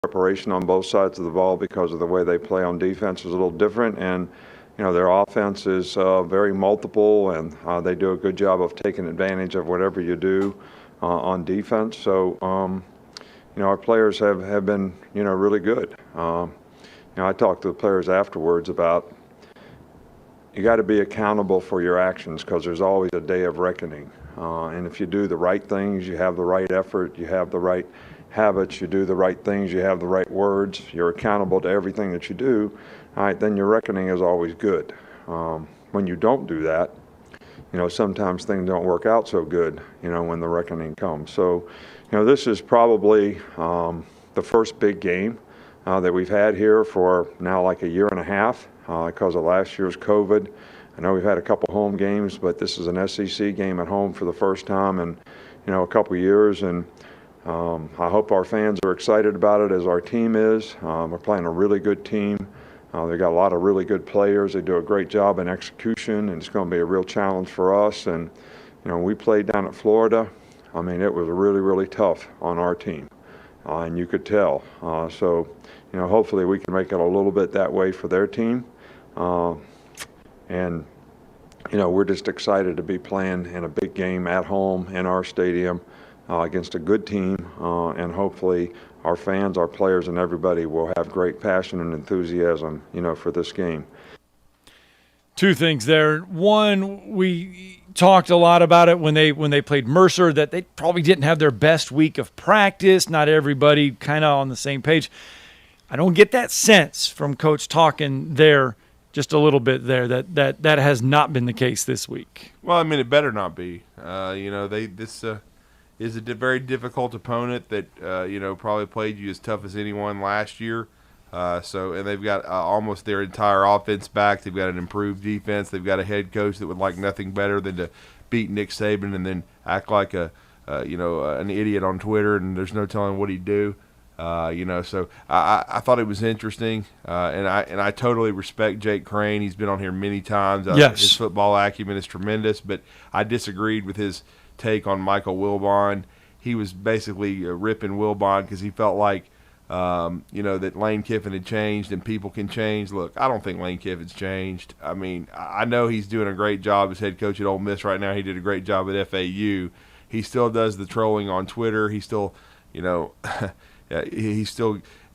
preparation on both sides of the ball because of the way they play on defense is a little different, and their offense is very multiple, and they do a good job of taking advantage of whatever you do on defense. So our players have been really good. I talked to the players afterwards about you got to be accountable for your actions because there's always a day of reckoning. And if you do the right things, you have the right effort, you have the right habits, you do the right things, you have the right words, you're accountable to everything that you do, all right, then your reckoning is always good. When you don't do that, sometimes things don't work out so good, when the reckoning comes. So, this is probably the first big game that we've had here for now like a year and a half because of last year's COVID. I know we've had a couple home games, but this is an SEC game at home for the first time in, a couple years. And I hope our fans are excited about it as our team is. We're playing a really good team. They've got a lot of really good players. They do a great job in execution, and it's going to be a real challenge for us. And, we played down at Florida. I mean, it was really, really tough on our team, and you could tell. So, hopefully we can make it a little bit that way for their team. And, we're just excited to be playing in a big game at home in our stadium against a good team, and hopefully our fans, our players, and everybody will have great passion and enthusiasm, for this game. Two things there. One, we talked a lot about it when they played Mercer, that they probably didn't have their best week of practice. Not everybody kind of on the same page. I don't get that sense from Coach Talkin there, just a little bit there, that has not been the case this week. Well, I mean, it better not be. This is a very difficult opponent that probably played you as tough as anyone last year. And they've got almost their entire offense back. They've got an improved defense. They've got a head coach that would like nothing better than to beat Nick Saban and then act like an idiot on Twitter, and there's no telling what he'd do. So I thought it was interesting, and I totally respect Jake Crane. He's been on here many times. Yes. His football acumen is tremendous, but I disagreed with his take on Michael Wilbon. He was basically ripping Wilbon because he felt like that Lane Kiffin had changed and people can change. Look, I don't think Lane Kiffin's changed. I mean, I know he's doing a great job as head coach at Ole Miss right now. He did a great job at FAU. He still does the trolling on Twitter. He still,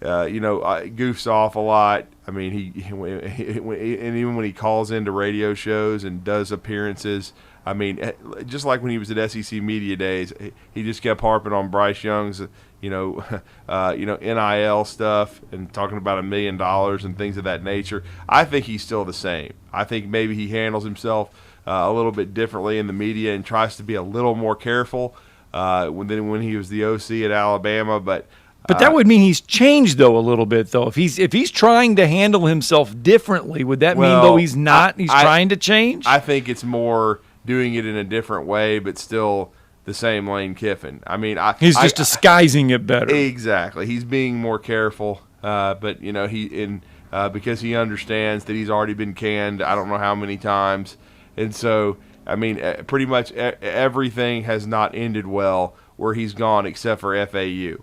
goofs off a lot. I mean, and even when he calls into radio shows and does appearances, I mean, just like when he was at SEC Media Days, he just kept harping on Bryce Young's, NIL stuff and talking about $1 million and things of that nature. I think he's still the same. I think maybe he handles himself a little bit differently in the media and tries to be a little more careful when he was the OC at Alabama, But that would mean he's changed, though, a little bit, though. If he's trying to handle himself differently, would that mean, though, he's not? He's trying to change? I think it's more doing it in a different way, but still the same Lane Kiffin. I mean, he's just disguising it better. Exactly. He's being more careful, but because he understands that he's already been canned I don't know how many times. And so, I mean, pretty much everything has not ended well where he's gone except for FAU.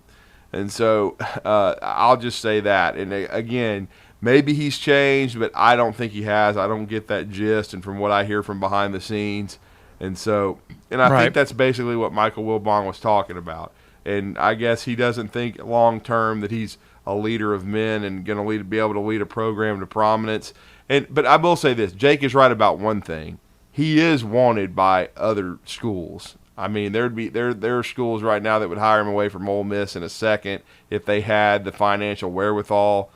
And so I'll just say that. And again, maybe he's changed, but I don't think he has. I don't get that gist, and from what I hear from behind the scenes. And so, I think that's basically what Michael Wilbon was talking about. And I guess he doesn't think long term that he's a leader of men and going to be able to lead a program to prominence. But I will say this: Jake is right about one thing. He is wanted by other schools. I mean, there are schools right now that would hire him away from Ole Miss in a second if they had the financial wherewithal.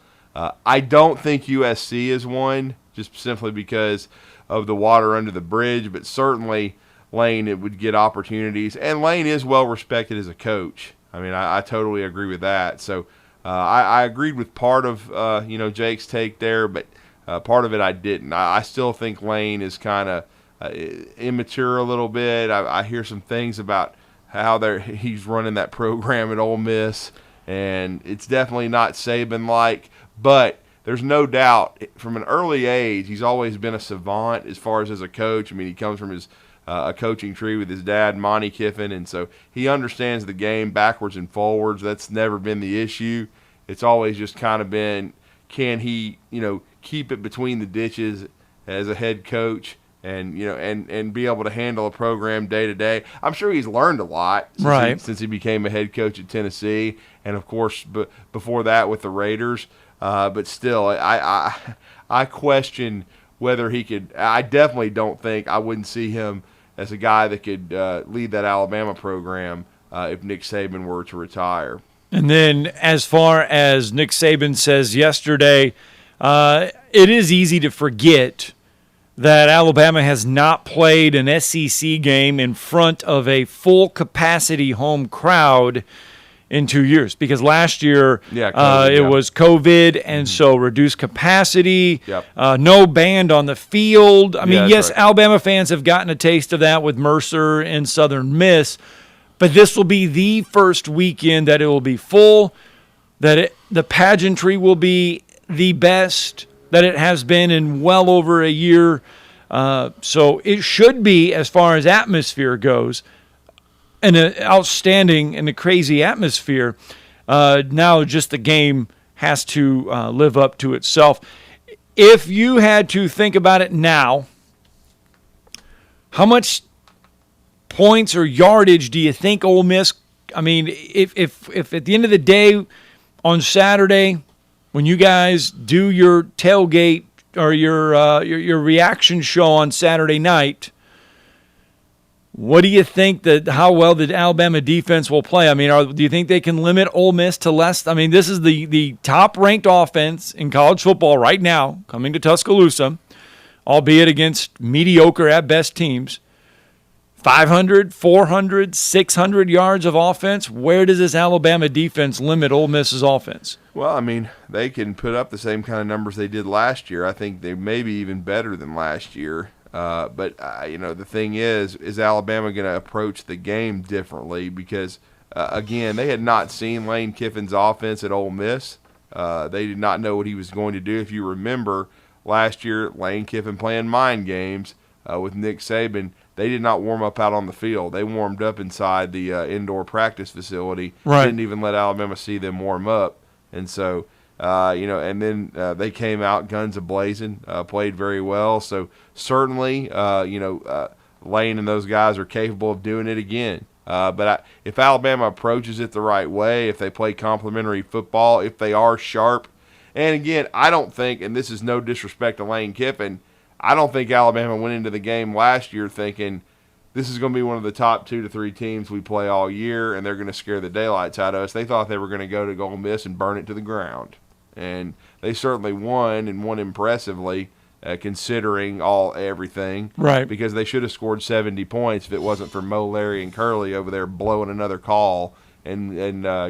I don't think USC is one, just simply because of the water under the bridge, but certainly Lane would get opportunities. And Lane is well respected as a coach. I mean, I totally agree with that. So I agreed with part of Jake's take there, but part of it I didn't. I still think Lane is kind of immature a little bit. I hear some things about how he's running that program at Ole Miss, and it's definitely not Saban-like, but there's no doubt from an early age he's always been a savant as far as a coach. I mean, he comes from his a coaching tree with his dad, Monty Kiffin, and so he understands the game backwards and forwards. That's never been the issue. it's always just kind of been, can he, keep it between the ditches as a head coach and, and be able to handle a program day to day. I'm sure he's learned a lot since he became a head coach at Tennessee. And of course, before that with the Raiders. But still, I question whether he could. I definitely don't think I wouldn't see him as a guy that could lead that Alabama program if Nick Saban were to retire. And then as far as Nick Saban says yesterday, it is easy to forget that Alabama has not played an SEC game in front of a full capacity home crowd in 2 years, because last year it was COVID, and so reduced capacity, no band on the field. I mean, yes, right. Alabama fans have gotten a taste of that with Mercer and Southern Miss, but this will be the first weekend that it will be full, that the pageantry will be the best that it has been in well over a year. So it should be, as far as atmosphere goes, an outstanding and a crazy atmosphere. Now just the game has to live up to itself. If you had to think about it now, how much points or yardage do you think Ole Miss? I mean, if at the end of the day on Saturday, when you guys do your tailgate or your reaction show on Saturday night, what do you think how well the Alabama defense will play? I mean, do you think they can limit Ole Miss to less? I mean, this is the top-ranked offense in college football right now, coming to Tuscaloosa, albeit against mediocre at best teams. 500, 400, 600 yards of offense. Where does this Alabama defense limit Ole Miss's offense? Well, I mean, they can put up the same kind of numbers they did last year. I think they may be even better than last year. But the thing is Alabama going to approach the game differently? Because, again, they had not seen Lane Kiffin's offense at Ole Miss. They did not know what he was going to do. If you remember, last year, Lane Kiffin playing mind games with Nick Saban, they did not warm up out on the field. They warmed up inside the indoor practice facility. Right. Didn't even let Alabama see them warm up. And so, and then they came out guns a-blazing, played very well. So certainly, Lane and those guys are capable of doing it again. But if Alabama approaches it the right way, if they play complementary football, if they are sharp, and again, I don't think, and this is no disrespect to Lane Kiffin, I don't think Alabama went into the game last year thinking this is going to be one of the top 2 to 3 teams we play all year, and they're going to scare the daylights out of us. They thought they were going to go to Ole Miss and burn it to the ground. And they certainly won, and won impressively, considering everything. Right. Because they should have scored 70 points if it wasn't for Mo, Larry, and Curley over there blowing another call and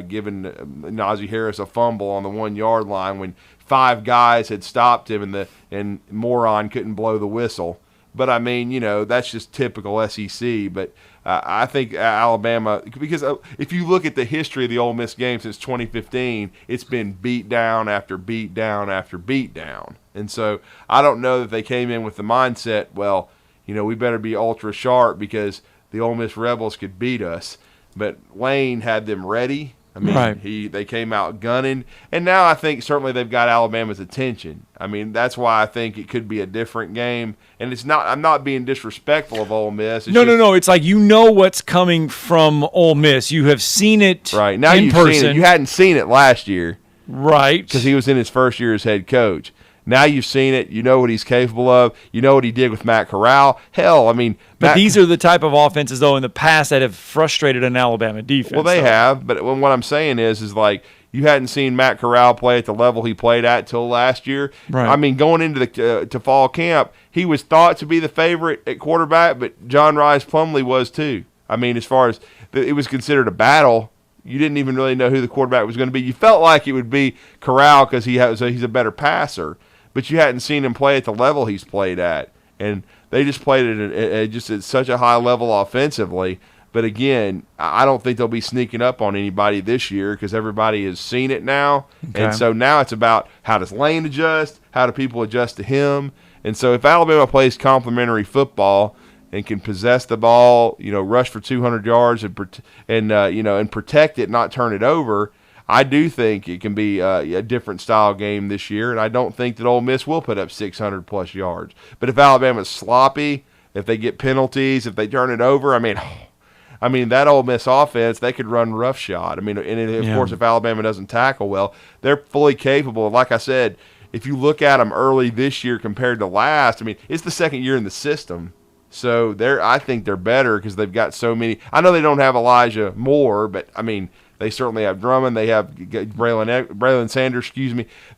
giving Najee Harris a fumble on the 1-yard line when 5 guys had stopped him and Moron couldn't blow the whistle. But, I mean, that's just typical SEC. But I think Alabama, because if you look at the history of the Ole Miss game since 2015, it's been beat down after beat down after beat down. And so I don't know that they came in with the mindset, well, we better be ultra sharp because the Ole Miss Rebels could beat us. But Lane had them ready. I mean, right. They came out gunning, and now I think certainly they've got Alabama's attention. I mean, that's why I think it could be a different game. And it's not. I'm not being disrespectful of Ole Miss. No. It's like what's coming from Ole Miss. You have seen it right now. You've seen it. You hadn't seen it last year, right? Because he was in his first year as head coach. Now you've seen it. You know what he's capable of. You know what he did with Matt Corral. Hell, I mean. But these are the type of offenses, though, in the past that have frustrated an Alabama defense. Well, they have. But what I'm saying is like you hadn't seen Matt Corral play at the level he played at till last year. Right. I mean, going into to fall camp, he was thought to be the favorite at quarterback, but John Rice Plumlee was too. I mean, as far as it was considered a battle. You didn't even really know who the quarterback was going to be. You felt like it would be Corral because he's a better passer. But you hadn't seen him play at the level he's played at. And they just played it at such a high level offensively. But, again, I don't think they'll be sneaking up on anybody this year because everybody has seen it now. Okay. And so now it's about how does Lane adjust, how do people adjust to him. And so if Alabama plays complementary football and can possess the ball, rush for 200 yards and protect it, not turn it over, I do think it can be a different style game this year, and I don't think that Ole Miss will put up 600-plus yards. But if Alabama's sloppy, if they get penalties, if they turn it over, I mean, that Ole Miss offense, they could run roughshod. I mean, and of course, if Alabama doesn't tackle well, they're fully capable. Like I said, if you look at them early this year compared to last, I mean, it's the second year in the system. So I think they're better because they've got so many. I know they don't have Elijah Moore, but, I mean, they certainly have Drummond. They have Braylon Sanders,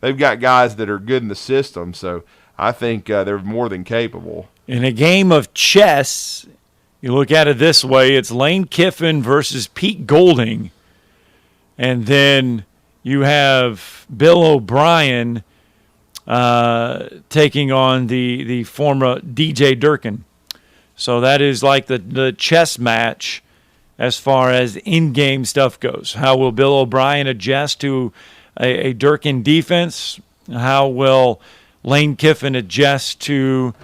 They've got guys that are good in the system. So I think they're more than capable. In a game of chess, you look at it this way, it's Lane Kiffin versus Pete Golding. And then you have Bill O'Brien taking on the former DJ Durkin. So that is like the chess match as far as in-game stuff goes. How will Bill O'Brien adjust to a Durkin defense? How will Lane Kiffin adjust to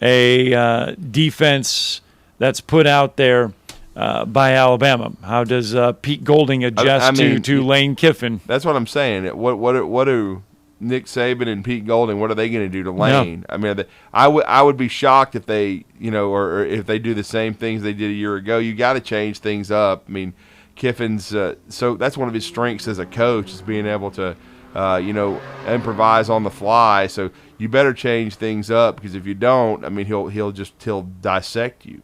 a defense that's put out there by Alabama? How does Pete Golding adjust to Lane Kiffin? That's what I'm saying. What do Nick Saban and Pete Golding, what are they going to do to Lane? Yeah. I mean, I would be shocked if they, or if they do the same things they did a year ago. You got to change things up. I mean, Kiffin's so that's one of his strengths as a coach, is being able to, improvise on the fly. So you better change things up, because if you don't, I mean, he'll dissect you.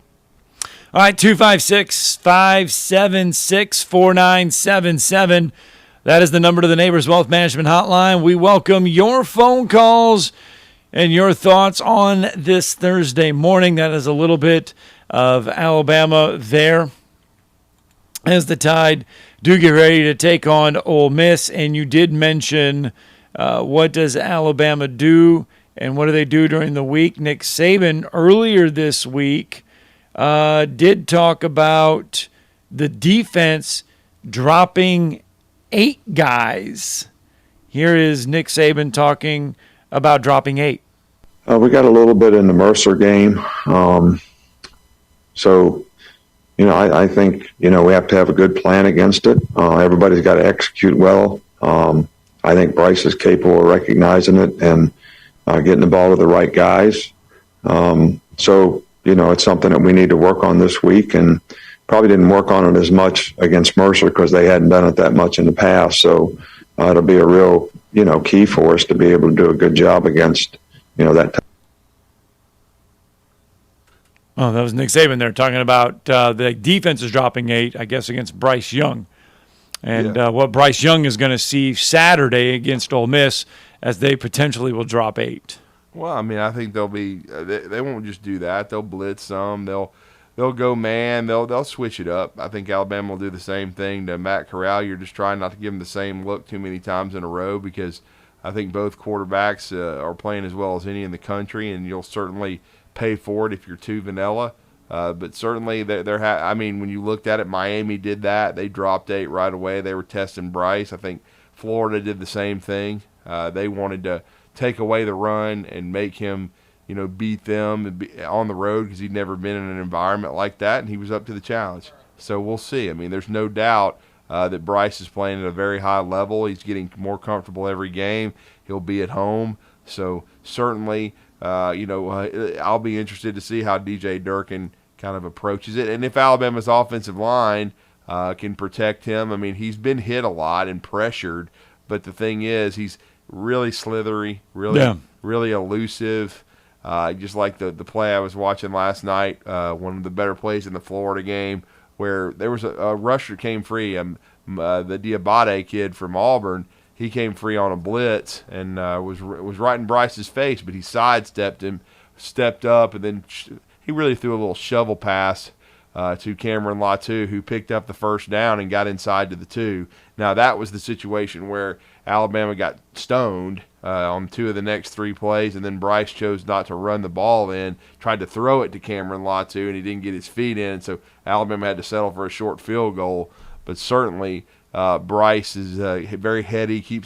All right, 256-576-4977. That is the number to the Neighbors Wealth Management Hotline. We welcome your phone calls and your thoughts on this Thursday morning. That is a little bit of Alabama there as the Tide do get ready to take on Ole Miss. And you did mention what does Alabama do and what do they do during the week. Nick Saban earlier this week did talk about the defense dropping 8 guys. Here is Nick Saban talking about dropping 8. We got a little bit in the Mercer game. I think, we have to have a good plan against it. Everybody's got to execute well. I think Bryce is capable of recognizing it and getting the ball to the right guys. It's something that we need to work on this week, and probably didn't work on it as much against Mercer because they hadn't done it that much in the past. So it'll be a real, key for us to be able to do a good job against, that. Oh, that was Nick Saban there talking about the defense is dropping 8, I guess, against Bryce Young. And what Bryce Young is going to see Saturday against Ole Miss, as they potentially will drop 8. Well, I mean, I think they'll be they won't just do that. They'll blitz some. They'll go man. They'll switch it up. I think Alabama will do the same thing to Matt Corral. You're just trying not to give him the same look too many times in a row, because I think both quarterbacks are playing as well as any in the country, and you'll certainly pay for it if you're too vanilla. But certainly, when you looked at it, Miami did that. They dropped 8 right away. They were testing Bryce. I think Florida did the same thing. They wanted to take away the run and make him, beat them on the road, because he'd never been in an environment like that, and he was up to the challenge. So we'll see. I mean, there's no doubt that Bryce is playing at a very high level. He's getting more comfortable every game. He'll be at home. So certainly, I'll be interested to see how DJ Durkin kind of approaches it. And if Alabama's offensive line can protect him. I mean, he's been hit a lot and pressured, but the thing is, he's really slithery, really elusive. Just like the play I was watching last night, one of the better plays in the Florida game, where there was a rusher came free, the Diabate kid from Auburn. He came free on a blitz and was right in Bryce's face, but he sidestepped him, stepped up, and then he really threw a little shovel pass to Cameron Latu, who picked up the first down and got inside to the 2. Now, that was the situation where Alabama got stoned on 2 of the next 3 plays, and then Bryce chose not to run the ball in, tried to throw it to Cameron Latu, and he didn't get his feet in, so Alabama had to settle for a short field goal. But certainly Bryce is very heady, he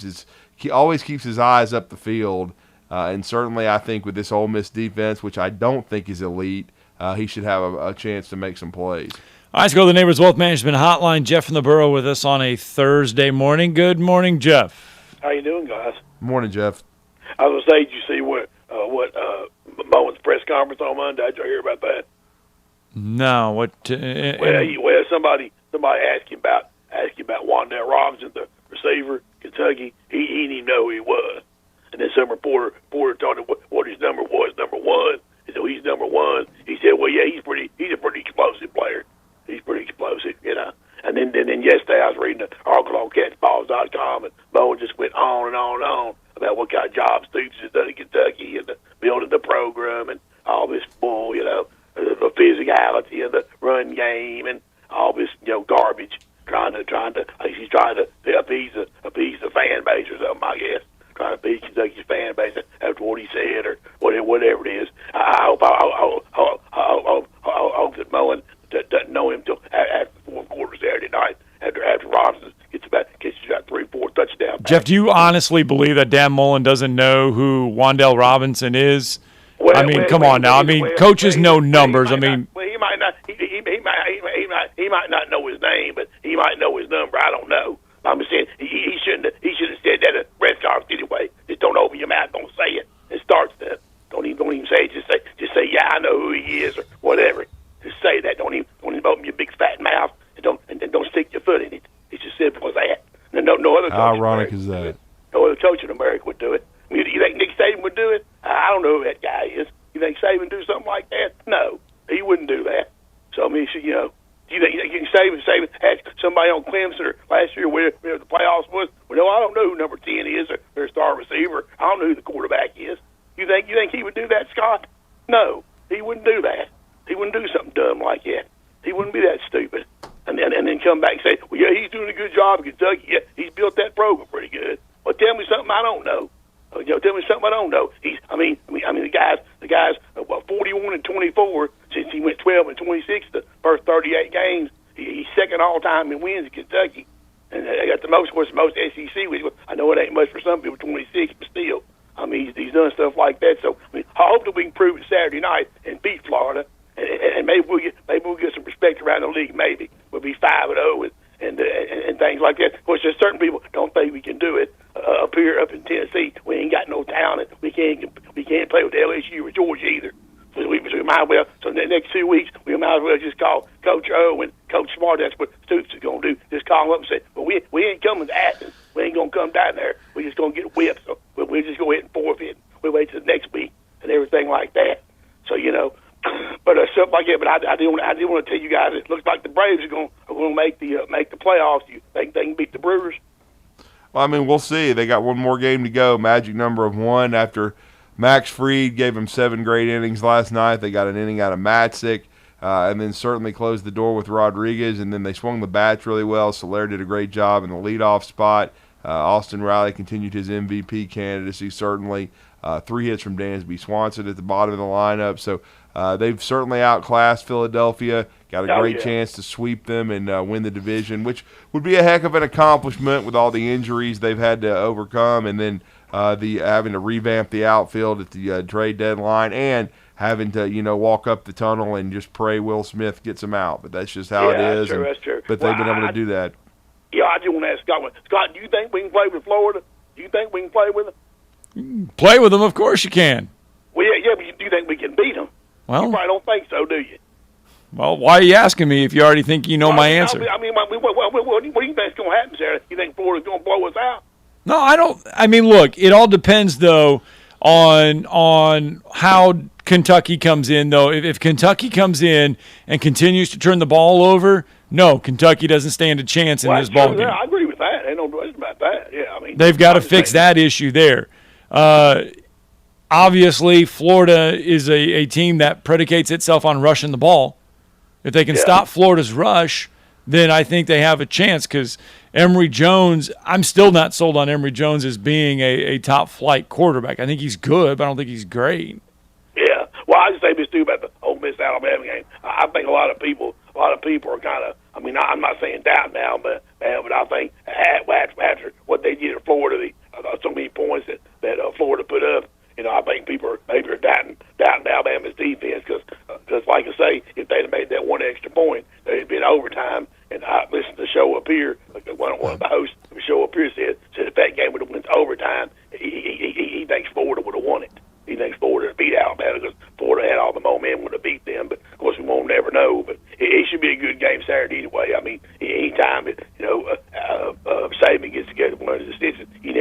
always keeps his eyes up the field, and certainly I think with this Ole Miss defense, which I don't think is elite, he should have a chance to make some plays. All right, let's go to the Neighbors Wealth Management Hotline. Jeff from the Borough with us on a Thursday morning. Good morning, Jeff. How you doing, guys? Morning, Jeff. I was gonna say, did you see what Bowen's press conference on Monday? Did you hear about that? No, what? Well, somebody asked him about Wandale Robinson, the receiver, Kentucky. He didn't even know who he was. And then some reporter told him what his number was, number one. He said, he's number one. He said, well, yeah, he's a pretty explosive player. He's pretty explosive, you know. And then yesterday I was reading the article on catchballs.com, and Bowen just went on and on and on about what kind of job Stoops has done in Kentucky and building the program and all this bull, you know, the physicality of the run game and all this, you know, garbage. He's trying to appease the fan base or something, I guess. Trying to appease Kentucky's fan base after what he said or whatever it is. I hope that Bowen doesn't know him till after the fourth quarter Saturday night. After Robinson gets about 3-4 touchdowns. Jeff, do you honestly believe that Dan Mullen doesn't know who Wandale Robinson is? Come on now. Coaches know numbers. He might not. He might not know his name, but he might know his number. I don't know. I'm just saying he shouldn't have said that at a press conference anyway. Just don't open your mouth. Don't say it. It starts there. Don't even say it. Just say yeah, I know who he is or whatever. Just say that. Don't even open your big fat mouth and don't stick your foot in it. It's as simple as that. No other coach. How ironic is that? No other coach in America would do it. You think Nick Saban would do it? I don't know who that guy is. You think Saban would do something like that? No, he wouldn't do that. So you know, do you think Saban had somebody on Clemson or last year where the playoffs was? Well, no, I don't know who number 10 is or their star receiver. I don't know who the quarterback is. You think he would do that, Scott? No, he wouldn't do that. He wouldn't do something dumb like that. He wouldn't be that stupid. And then come back and say, well, yeah, he's doing a good job in Kentucky. Yeah, he's built that program pretty good. Well, tell me something I don't know. Tell me something I don't know. The guy's 41-24 since he went 12-26 the first 38 games. He's second all time in wins in Kentucky, and they got the most SEC. Which I know it ain't much for some people, 26, but still, he's done stuff like that. So I hope that we can prove it Saturday night and beat Florida, and maybe we'll get some respect around the league. Maybe we'll be 5-0 and things like that. Of course, there's certain people don't think we can do it up in Tennessee. We ain't got no talent. We can't play with LSU or Georgia either. So we might as well. So the next 2 weeks, we might as well just call Coach O and Coach Smart. That's what Stoops is going to do. Just call them up and say, "Well, we ain't coming to Athens. We ain't going to come down there. We're just going to get whipped. So we'll just go ahead and forfeit. We'll wait till the next week and everything like that." So but stuff like that. But I didn't want to tell you guys. It looks like the Braves are going to make the playoffs. You think they can beat the Brewers? Well, we'll see. They got one more game to go. Magic number of 1 after Max Fried gave him 7 great innings last night. They got an inning out of Matzik, and then certainly closed the door with Rodriguez, and then they swung the bats really well. Soler did a great job in the leadoff spot. Austin Riley continued his MVP candidacy, certainly. 3 hits from Dansby Swanson at the bottom of the lineup. So they've certainly outclassed Philadelphia, got a great chance to sweep them and win the division, which would be a heck of an accomplishment with all the injuries they've had to overcome, and then having to revamp the outfield at the trade deadline, and having to walk up the tunnel and just pray Will Smith gets them out. But that's just how it is. That's true. But they've been able to do that. Yeah, I just want to ask Scott. Scott, do you think we can play with Florida? Do you think we can play with them? Play with them, of course you can. Well, yeah, but do you think we can beat them? Well, you probably don't think so, do you? Well, why are you asking me if you already think you know my answer? What do you think's going to happen, Sarah? You think Florida's going to blow us out? No, I don't. Look, it all depends, though, on how Kentucky comes in, though. If Kentucky comes in and continues to turn the ball over, no, Kentucky doesn't stand a chance in this ball game. Yeah, I agree with that. Ain't no question about that. Yeah, they've got to fix that issue there. Obviously, Florida is a team that predicates itself on rushing the ball. If they can stop Florida's rush, then I think they have a chance, because Emory Jones, I'm still not sold on Emory Jones as being a top-flight quarterback. I think he's good, but I don't think he's great. Yeah. Well, I just say this, too, about the Ole Miss-Alabama game. I think a lot of people are kind of, I'm not saying doubt now, but I think after what they did at Florida, so many points that Florida put up, I think people are doubting Alabama's defense, because like I say, if they'd have made that one extra point, they'd been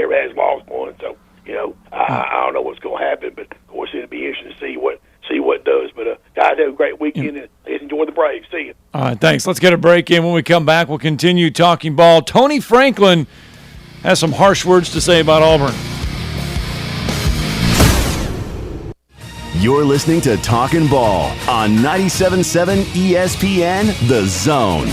never has lost one. So, I don't know what's going to happen, but of course it'll be interesting to see what it does. But guys, have a great weekend and enjoy the Braves. See you. All right, thanks. Let's get a break in. When we come back, we'll continue talking ball. Tony Franklin has some harsh words to say about Auburn. You're listening to Talkin Ball on 97.7 ESPN, The Zone.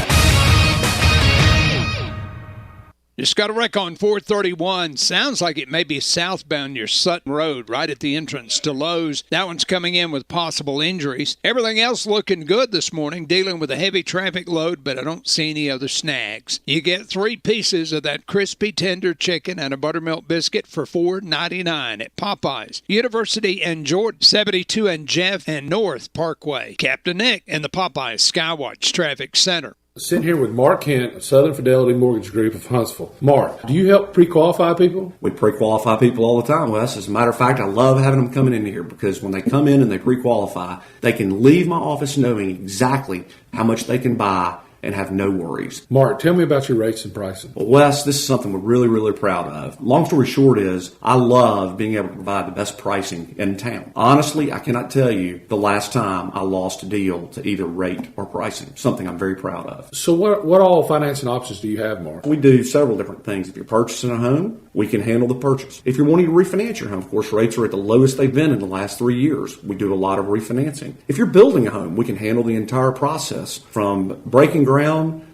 Just got a wreck on 431. Sounds like it may be southbound near Sutton Road, right at the entrance to Lowe's. That one's coming in with possible injuries. Everything else looking good this morning, dealing with a heavy traffic load, but I don't see any other snags. You get 3 pieces of that crispy tender chicken and a buttermilk biscuit for $4.99 at Popeyes, University and Jordan, 72 and Jeff and North Parkway. Captain Nick and the Popeyes Skywatch Traffic Center. Sitting here with Mark Kent of Southern Fidelity Mortgage Group of Huntsville. Mark, do you help pre-qualify people? We pre-qualify people all the time, Wes. As a matter of fact, I love having them coming in here because when they come in and they pre-qualify, they can leave my office knowing exactly how much they can buy and have no worries. Mark, tell me about your rates and pricing. Well, Wes, this is something we're really, really proud of. Long story short is, I love being able to provide the best pricing in town. Honestly, I cannot tell you the last time I lost a deal to either rate or pricing, something I'm very proud of. So what all financing options do you have, Mark? We do several different things. If you're purchasing a home, we can handle the purchase. If you're wanting to refinance your home, of course, rates are at the lowest they've been in the last 3 years. We do a lot of refinancing. If you're building a home, we can handle the entire process from breaking ground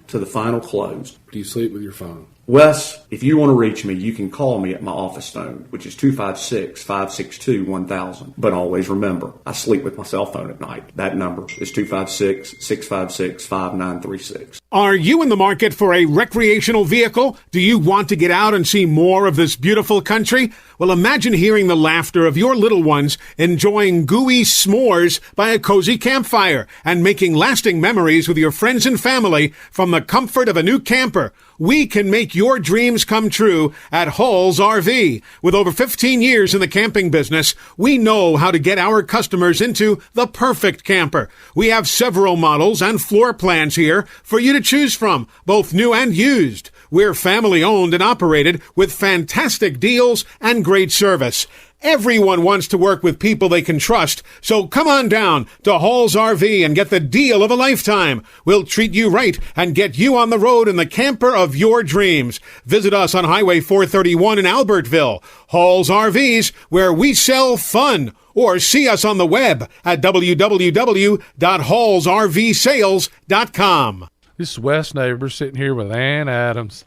to the final close. Do you sleep with your phone? Wes, if you want to reach me, you can call me at my office phone, which is 256-562-1000. But always remember, I sleep with my cell phone at night. That number is 256-656-5936. Are you in the market for a recreational vehicle? Do you want to get out and see more of this beautiful country? Well, imagine hearing the laughter of your little ones enjoying gooey s'mores by a cozy campfire and making lasting memories with your friends and family from the comfort of a new camper. We can make your dreams come true at Hall's RV. With over 15 years in the camping business, we know how to get our customers into the perfect camper. We have several models and floor plans here for you to choose from, both new and used. We're family owned and operated with fantastic deals and great service. Everyone wants to work with people they can trust, so come on down to Hall's RV and get the deal of a lifetime. We'll treat you right and get you on the road in the camper of your dreams. Visit us on Highway 431 in Albertville. Hall's RVs, where we sell fun. Or see us on the web at www.hallsrvsales.com. This is Wes Neighbors sitting here with Ann Adams.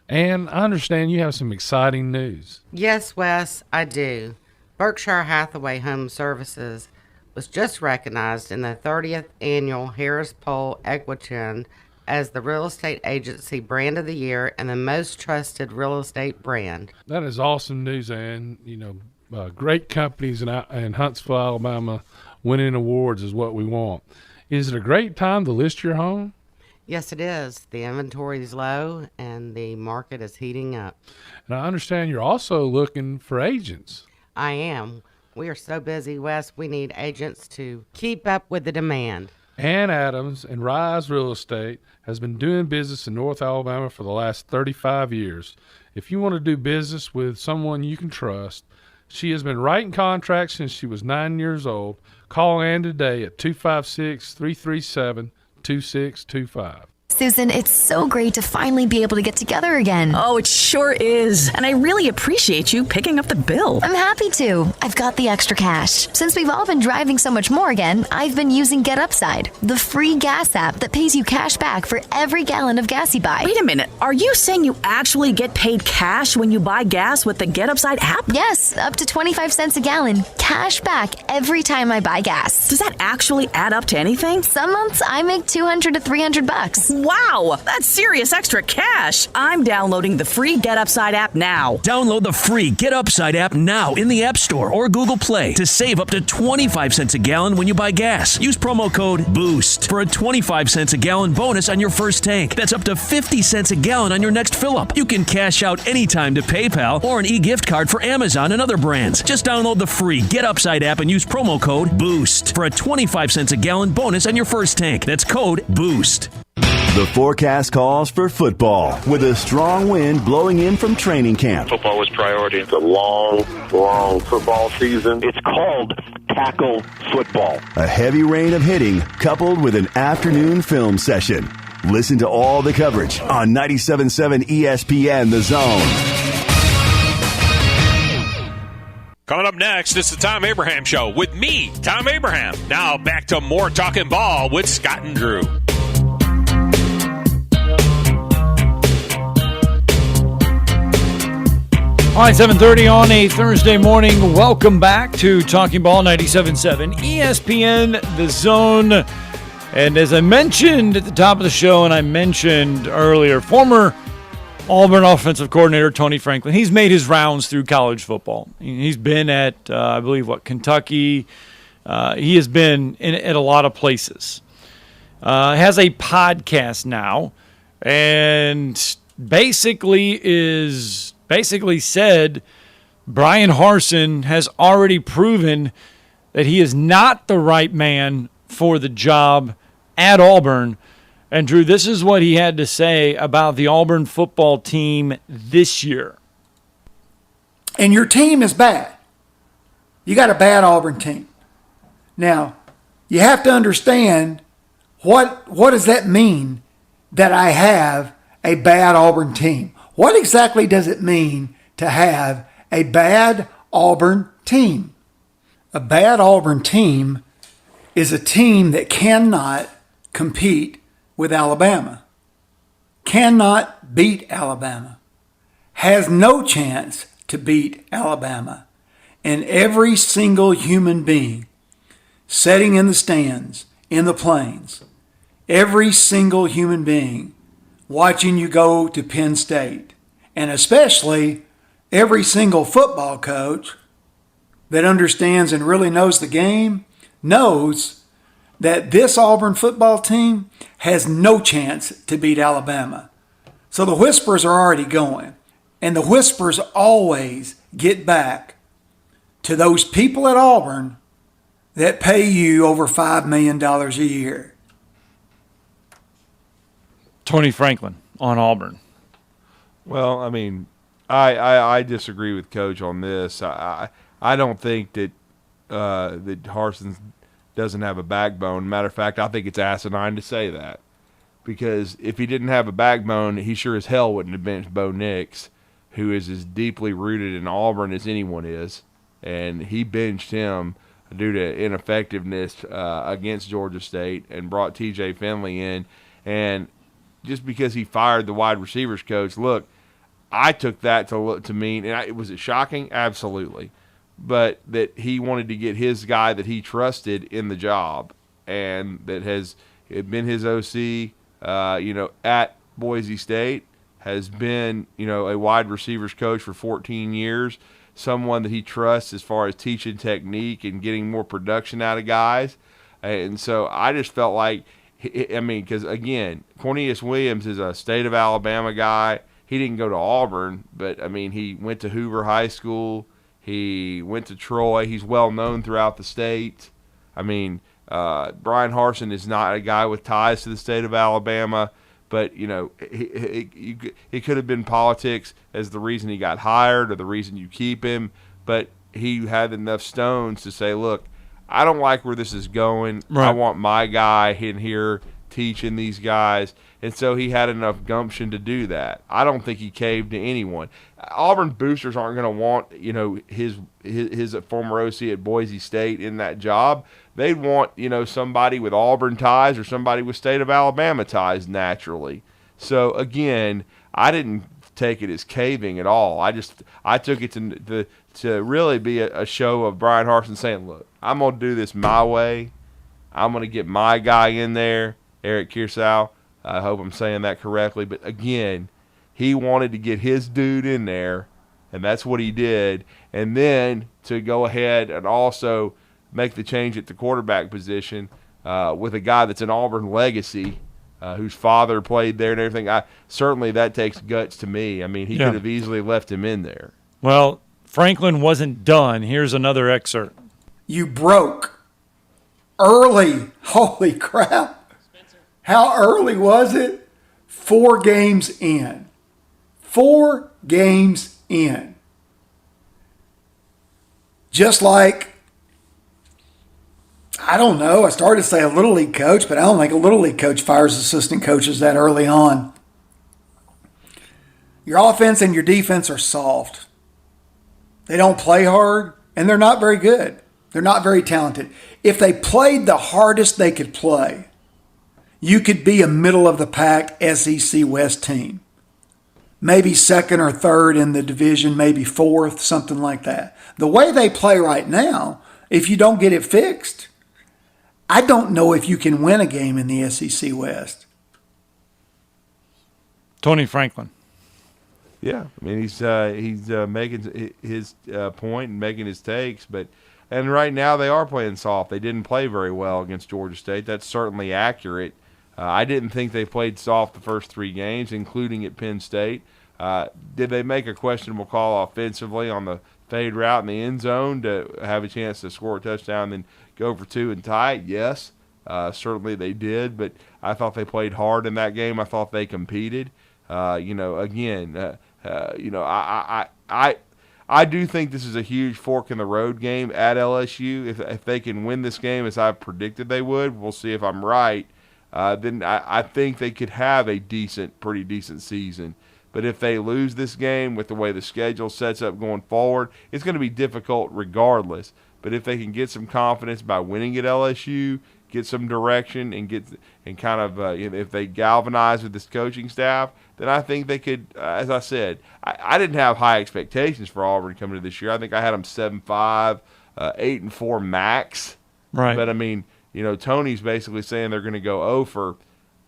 Ann, I understand you have some exciting news. Yes, Wes, I do. Berkshire Hathaway Home Services was just recognized in the 30th Annual Harris Poll Equitrin as the Real Estate Agency Brand of the Year and the most trusted real estate brand. That is awesome news, Ann. Great companies in Huntsville, Alabama, winning awards is what we want. Is it a great time to list your home? Yes, it is. The inventory is low and the market is heating up. And I understand you're also looking for agents. I am. We are so busy, Wes, we need agents to keep up with the demand. Ann Adams and Rise Real Estate has been doing business in North Alabama for the last 35 years. If you want to do business with someone you can trust, she has been writing contracts since she was 9 years old. Call Ann today at 256-337-2625. Susan, it's so great to finally be able to get together again. Oh, it sure is. And I really appreciate you picking up the bill. I'm happy to. I've got the extra cash. Since we've all been driving so much more again, I've been using Get Upside, the free gas app that pays you cash back for every gallon of gas you buy. Wait a minute. Are you saying you actually get paid cash when you buy gas with the Get Upside app? Yes, up to 25 cents a gallon. Cash back every time I buy gas. Does that actually add up to anything? Some months I make $200 to $300. Wow, that's serious extra cash. I'm downloading the free Get Upside app now. Download the free Get Upside app now in the App Store or Google Play to save up to 25 cents a gallon when you buy gas. Use promo code BOOST for a 25 cents a gallon bonus on your first tank. That's up to 50 cents a gallon on your next fill-up. You can cash out anytime to PayPal or an e-gift card for Amazon and other brands. Just download the free Get Upside app and use promo code BOOST for a 25 cents a gallon bonus on your first tank. That's code BOOST. The forecast calls for football with a strong wind blowing in from training camp. Football was priority. It's a long football season. It's called tackle football. A heavy rain of hitting coupled with an afternoon film session. Listen to all the coverage on 97.7 ESPN The Zone. Coming up next, it's the Tom Abraham Show with me, Tom Abraham. Now back to more Talkin Ball with Scott and Drew. All right, 7:30 on a Thursday morning. Welcome back to Talking Ball 97.7 ESPN The Zone. And as I mentioned at the top of the show, and I mentioned earlier, former Auburn offensive coordinator Tony Franklin, he's made his rounds through college football. He's been at, I believe, Kentucky. He has been at a lot of places. Has a podcast now, and basically said Brian Harsin has already proven that he is not the right man for the job at Auburn. And Drew, this is what he had to say about the Auburn football team this year. And your team is bad. You got a bad Auburn team. Now, you have to understand what does that mean that I have a bad Auburn team? What exactly does it mean to have a bad Auburn team? A bad Auburn team is a team that cannot compete with Alabama, cannot beat Alabama, has no chance to beat Alabama. And every single human being sitting in the stands, in the plains, every single human being watching you go to Penn State, and especially every single football coach that understands and really knows the game, knows that this Auburn football team has no chance to beat Alabama. So the whispers are already going. And the whispers always get back to those people at Auburn that pay you over $5 million a year. Tony Franklin on Auburn. Well, I mean, I disagree with Coach on this. I don't think that Harsin doesn't have a backbone. Matter of fact, I think it's asinine to say that, because if he didn't have a backbone, he sure as hell wouldn't have benched Bo Nix, who is as deeply rooted in Auburn as anyone is, and he benched him due to ineffectiveness against Georgia State and brought T.J. Finley in. And just because he fired the wide receivers coach, look, I took that to mean, and was it shocking? Absolutely. But that he wanted to get his guy that he trusted in the job, and that has been his OC, at Boise State, has been, a wide receivers coach for 14 years, someone that he trusts as far as teaching technique and getting more production out of guys. And so I just felt like, because again, Cornelius Williams is a state of Alabama guy. He didn't go to Auburn, but he went to Hoover High School. He went to Troy. He's well known throughout the state. Brian Harsin is not a guy with ties to the state of Alabama, but it could have been politics as the reason he got hired or the reason you keep him. But he had enough stones to say, look, I don't like where this is going. Right. I want my guy in here teaching these guys. And so he had enough gumption to do that. I don't think he caved to anyone. Auburn boosters aren't going to want, his former OC at Boise State in that job. They'd want, somebody with Auburn ties or somebody with state of Alabama ties naturally. So again, I didn't take it as caving at all. I took it to really be a show of Brian Harsin saying, look, I'm going to do this my way. I'm going to get my guy in there, Eric Kearsau. I hope I'm saying that correctly. But again, he wanted to get his dude in there, and that's what he did. And then to go ahead and also make the change at the quarterback position with a guy that's an Auburn legacy, whose father played there and everything. Certainly that takes guts to me. He could have easily left him in there. Well, Franklin wasn't done. Here's another excerpt. You broke early. Holy crap. How early was it? 4 games in. 4 games in. Just like, I don't know, I started to say a Little League coach, but I don't think a Little League coach fires assistant coaches that early on. Your offense and your defense are soft. They don't play hard, and they're not very good. They're not very talented. If they played the hardest they could play, you could be a middle-of-the-pack SEC West team. Maybe second or third in the division, maybe fourth, something like that. The way they play right now, if you don't get it fixed, I don't know if you can win a game in the SEC West. Tony Franklin. Yeah, I mean he's making his point and making his takes, and right now they are playing soft. They didn't play very well against Georgia State. That's certainly accurate. I didn't think they played soft the first 3 games, including at Penn State. Did they make a questionable call offensively on the fade route in the end zone to have a chance to score a touchdown and then go for 2 and tie it? Yes, certainly they did, but I thought they played hard in that game. I thought they competed. I do think this is a huge fork in the road game at LSU. If they can win this game as I've predicted they would, we'll see if I'm right. Then I think they could have a pretty decent season. But if they lose this game with the way the schedule sets up going forward, it's going to be difficult regardless. But if they can get some confidence by winning at LSU, get some direction, and if they galvanize with this coaching staff, then I think they could. As I said, I didn't have high expectations for Auburn coming to this year. I think I had them 7-5, 8-4 max. Right. But I mean, Tony's basically saying they're going to go over.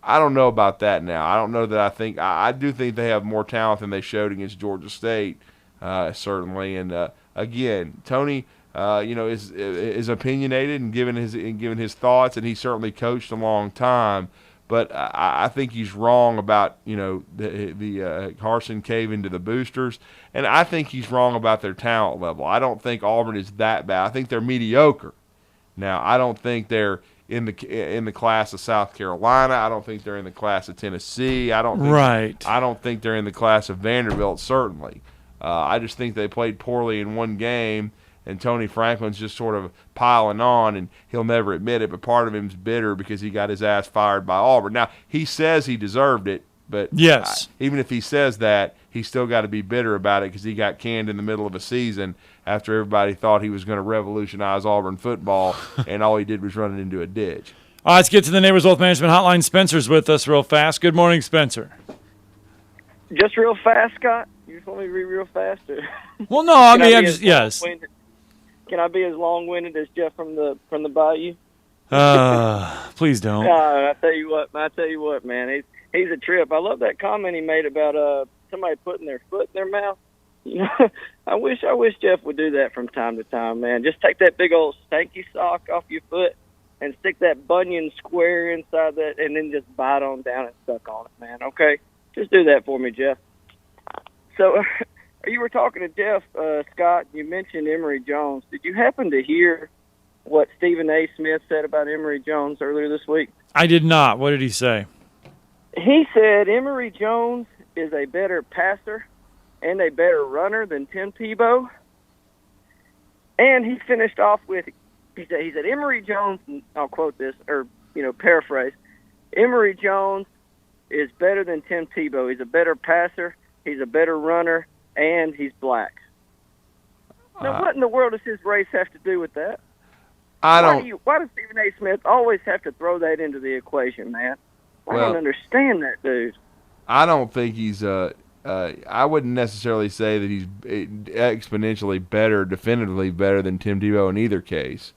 I don't know about that now. I don't know that I do think they have more talent than they showed against Georgia State, certainly. And again, Tony, is opinionated and giving his thoughts, and he certainly coached a long time. But I think he's wrong about the Carson caving to the boosters, and I think he's wrong about their talent level. I don't think Auburn is that bad. I think they're mediocre. Now, I don't think they're in the class of South Carolina. I don't think they're in the class of Tennessee. I don't think they're in the class of Vanderbilt, certainly. I just think they played poorly in one game, and Tony Franklin's just sort of piling on, and he'll never admit it, but part of him's bitter because he got his ass fired by Auburn. Now, he says he deserved it, but yes, even if he says that, he's still got to be bitter about it because he got canned in the middle of a season after everybody thought he was going to revolutionize Auburn football, and all he did was run it into a ditch. All right, let's get to the Neighbors Wealth Management Hotline. Spencer's with us real fast. Good morning, Spencer. Just real fast, Scott? You just want me to be real fast? Well, no, I mean, yes. Can I be as long-winded as Jeff from the Bayou? Please don't. I tell you what, man, he's a trip. I love that comment he made about somebody putting their foot in their mouth. I wish Jeff would do that from time to time, man. Just take that big old stanky sock off your foot and stick that bunion square inside that, and then just bite on down and suck on it, man. Okay, just do that for me, Jeff. So, you were talking to Jeff, Scott. You mentioned Emory Jones. Did you happen to hear what Stephen A. Smith said about Emory Jones earlier this week? I did not. What did he say? He said Emory Jones is a better passer and a better runner than Tim Tebow. And he finished off with, he said Emory Jones, and I'll quote this, or, paraphrase, Emory Jones is better than Tim Tebow. He's a better passer, he's a better runner, and he's black. Now, what in the world does his race have to do with that? Why does Stephen A. Smith always have to throw that into the equation, man? I don't understand that, dude. I don't think he's I wouldn't necessarily say that he's exponentially better, definitively better than Tim Tebow in either case.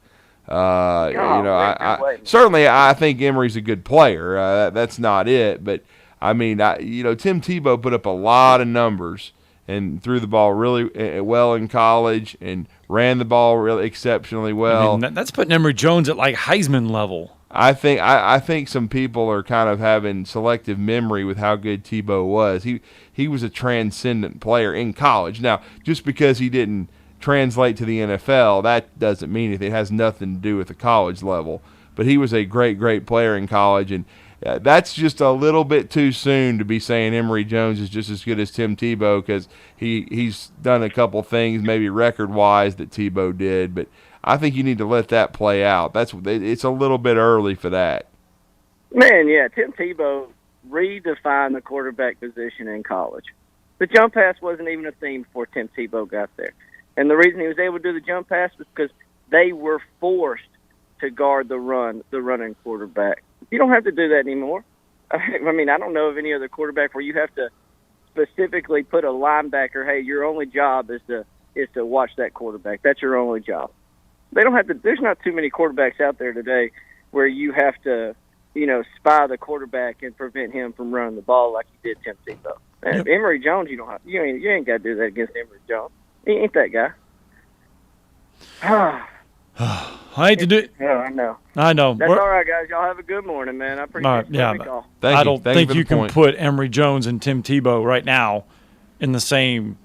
Certainly I think Emory's a good player. That's not it, but I mean, Tim Tebow put up a lot of numbers and threw the ball really well in college and ran the ball really exceptionally well. I mean, that's putting Emory Jones at like Heisman level. I think some people are kind of having selective memory with how good Tebow was. He was a transcendent player in college. Now, just because he didn't translate to the NFL, that doesn't mean anything. It has nothing to do with the college level. But he was a great, great player in college, and that's just a little bit too soon to be saying Emory Jones is just as good as Tim Tebow, because he's done a couple things maybe record-wise that Tebow did, but I think you need to let that play out. It's a little bit early for that. Man, yeah, Tim Tebow redefined the quarterback position in college. The jump pass wasn't even a theme before Tim Tebow got there. And the reason he was able to do the jump pass was because they were forced to guard the running quarterback. You don't have to do that anymore. I mean, I don't know of any other quarterback where you have to specifically put a linebacker, hey, your only job is to watch that quarterback. That's your only job. They don't have to. There's not too many quarterbacks out there today where you have to, spy the quarterback and prevent him from running the ball like you did Tim Tebow. Yep. Emory Jones, you ain't got to do that against Emory Jones. He ain't that guy. I hate to do it. Yeah, I know. That's all right, guys. Y'all have a good morning, man. I appreciate the call. I don't think you can put Emory Jones and Tim Tebow right now in the same.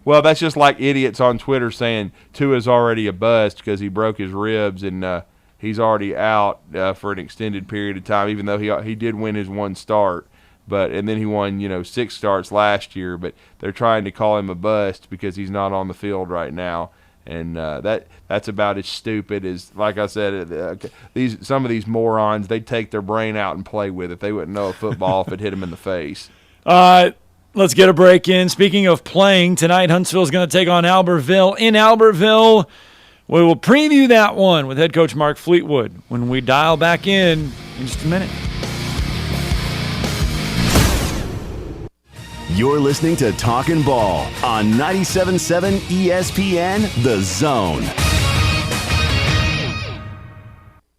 Well, that's just like idiots on Twitter saying Tua's already a bust because he broke his ribs and he's already out for an extended period of time, even though he did win his one start. And then he won, 6 starts last year. But they're trying to call him a bust because he's not on the field right now. And that's about as stupid as, like I said, some of these morons, they'd take their brain out and play with it. They wouldn't know a football if it hit them in the face. Let's get a break in. Speaking of playing, tonight Huntsville is going to take on Albertville. In Albertville, we will preview that one with head coach Mark Fleetwood when we dial back in just a minute. You're listening to Talkin Ball on 97.7 ESPN The Zone.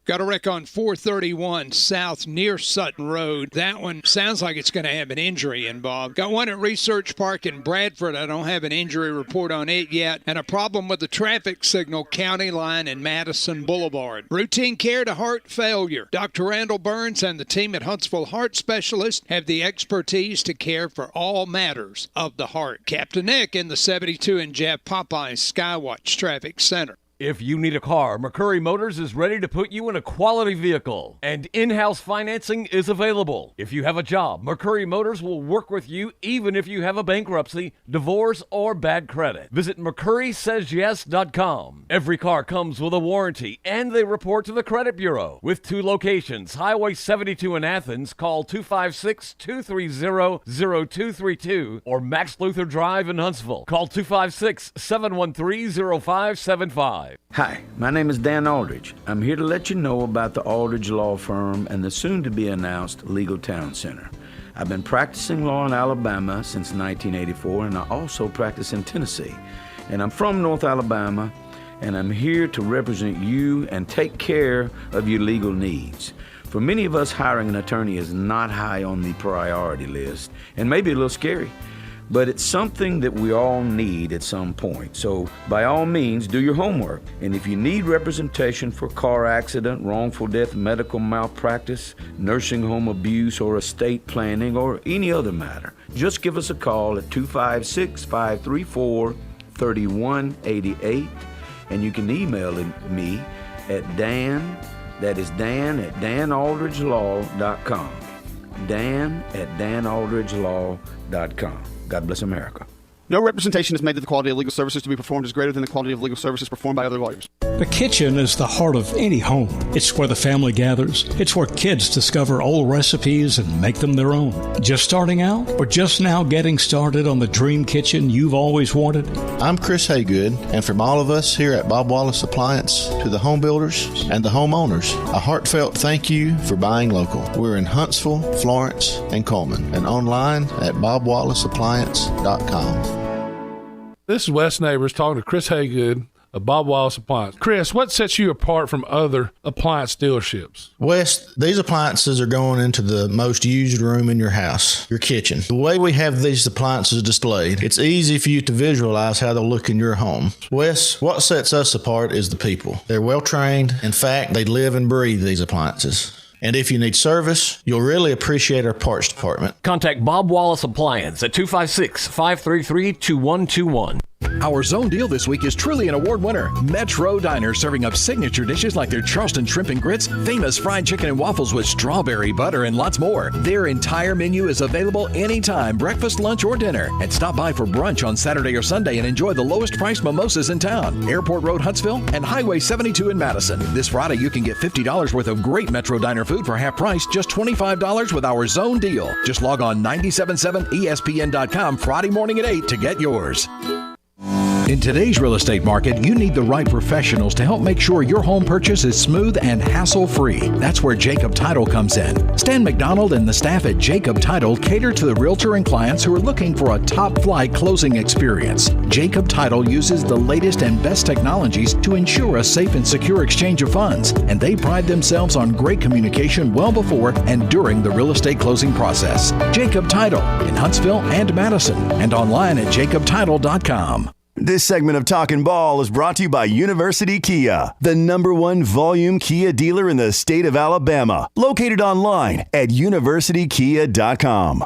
Got a wreck on 431 South near Sutton Road. That one sounds like it's going to have an injury involved. Got one at Research Park in Bradford. I don't have an injury report on it yet. And a problem with the traffic signal County Line and Madison Boulevard. Routine care to heart failure. Dr. Randall Burns and the team at Huntsville Heart Specialists have the expertise to care for all matters of the heart. Captain Nick in the 72 and Jeff Popeye Skywatch Traffic Center. If you need a car, McCurry Motors is ready to put you in a quality vehicle, and in-house financing is available. If you have a job, McCurry Motors will work with you even if you have a bankruptcy, divorce, or bad credit. Visit McCurrySaysYes.com. Every car comes with a warranty, and they report to the credit bureau. With 2 locations, Highway 72 in Athens, call 256-230-0232, or Max Luther Drive in Huntsville. Call 256-713-0575. Hi, my name is Dan Aldridge. I'm here to let you know about the Aldridge Law Firm and the soon-to-be-announced Legal Town Center. I've been practicing law in Alabama since 1984, and I also practice in Tennessee. And I'm from North Alabama, and I'm here to represent you and take care of your legal needs. For many of us, hiring an attorney is not high on the priority list, and maybe a little scary. But it's something that we all need at some point. So by all means, do your homework. And if you need representation for car accident, wrongful death, medical malpractice, nursing home abuse, or estate planning, or any other matter, just give us a call at 256-534-3188. And you can email me at Dan, that is Dan at danaldridgelaw.com. Dan at danaldridgelaw.com. God bless America. No representation is made that the quality of legal services to be performed is greater than the quality of legal services performed by other lawyers. The kitchen is the heart of any home. It's where the family gathers. It's where kids discover old recipes and make them their own. Just starting out or just now getting started on the dream kitchen you've always wanted? I'm Chris Haygood, and from all of us here at Bob Wallace Appliance to the home builders and the homeowners, a heartfelt thank you for buying local. We're in Huntsville, Florence, and Coleman, and online at bobwallaceappliance.com. This is Wes Neighbors talking to Chris Haygood of Bob Wallace Appliance. Chris, what sets you apart from other appliance dealerships? Wes, these appliances are going into the most used room in your house, your kitchen. The way we have these appliances displayed, it's easy for you to visualize how they'll look in your home. Wes, what sets us apart is the people. They're well trained. In fact, they live and breathe these appliances. And if you need service, you'll really appreciate our parts department. Contact Bob Wallace Appliance at 256-533-2121. Our zone deal this week is truly an award winner. Metro Diner, serving up signature dishes like their Charleston shrimp and grits, famous fried chicken and waffles with strawberry butter, and lots more. Their entire menu is available anytime, breakfast, lunch, or dinner. And stop by for brunch on Saturday or Sunday and enjoy the lowest priced mimosas in town. Airport Road, Huntsville, and Highway 72 in Madison. This Friday, you can get $50 worth of great Metro Diner food for half price, just $25 with our zone deal. Just log on 977ESPN.com Friday morning at 8 to get yours. In today's real estate market, you need the right professionals to help make sure your home purchase is smooth and hassle-free. That's where Jacob Title comes in. Stan McDonald and the staff at Jacob Title cater to the realtor and clients who are looking for a top-flight closing experience. Jacob Title uses the latest and best technologies to ensure a safe and secure exchange of funds, and they pride themselves on great communication well before and during the real estate closing process. Jacob Title in Huntsville and Madison, and online at jacobtitle.com. This segment of Talkin Ball is brought to you by University Kia, the #1 volume Kia dealer in the state of Alabama. Located online at universitykia.com.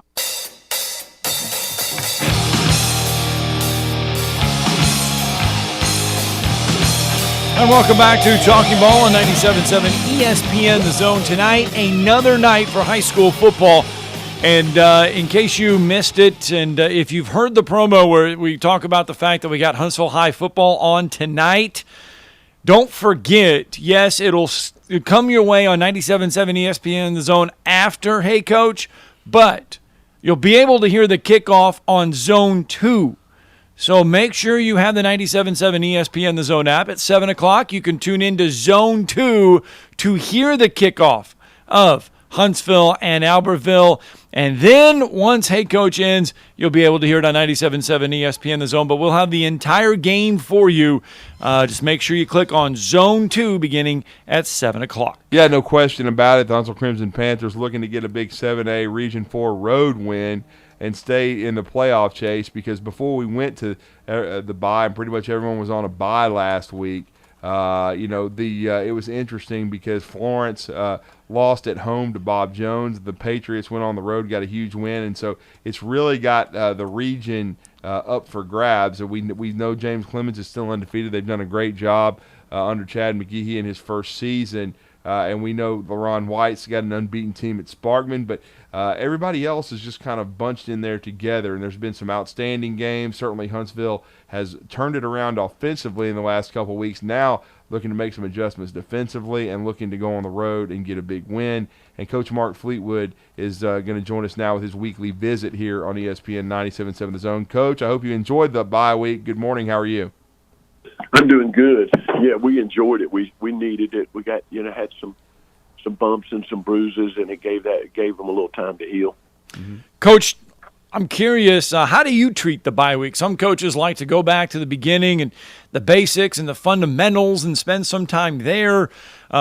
And welcome back to Talkin Ball on 97.7 ESPN The Zone. Tonight, another night for high school football. And in case you missed it, and if you've heard the promo where we talk about the fact that we got Huntsville High football on tonight, don't forget, yes, it'll come your way on 97.7 ESPN The Zone after Hey Coach, but you'll be able to hear the kickoff on Zone 2. So make sure you have the 97.7 ESPN The Zone app. At 7 o'clock, you can tune into Zone 2 to hear the kickoff of Huntsville and Albertville. And then once Hey Coach ends, you'll be able to hear it on 97.7 ESPN The Zone. But we'll have the entire game for you. Just make sure you click on Zone 2 beginning at 7 o'clock. Yeah, no question about it. The Huntsville Crimson Panthers looking to get a big 7A Region 4 road win and stay in the playoff chase, because before we went to the bye, and pretty much everyone was on a bye last week, it was interesting because Florence lost at home to Bob Jones. The Patriots went on the road, got a huge win, and so it's really got the region up for grabs. We know James Clemens is still undefeated. They've done a great job under Chad McGehee in his first season, and we know LaRon White's got an unbeaten team at Sparkman, but everybody else is just kind of bunched in there together, and there's been some outstanding games. Certainly Huntsville has turned it around offensively in the last couple of weeks. Now looking to make some adjustments defensively and looking to go on the road and get a big win. And Coach Mark Fleetwood is going to join us now with his weekly visit here on ESPN 97.7 The Zone. Coach, I hope you enjoyed the bye week. Good morning. How are you? I'm doing good. Yeah, we enjoyed it. We needed it. We got had some bumps and some bruises, and it gave them a little time to heal. Mm-hmm. Coach, I'm curious, how do you treat the bye week? Some coaches like to go back to the beginning and the basics and the fundamentals and spend some time there.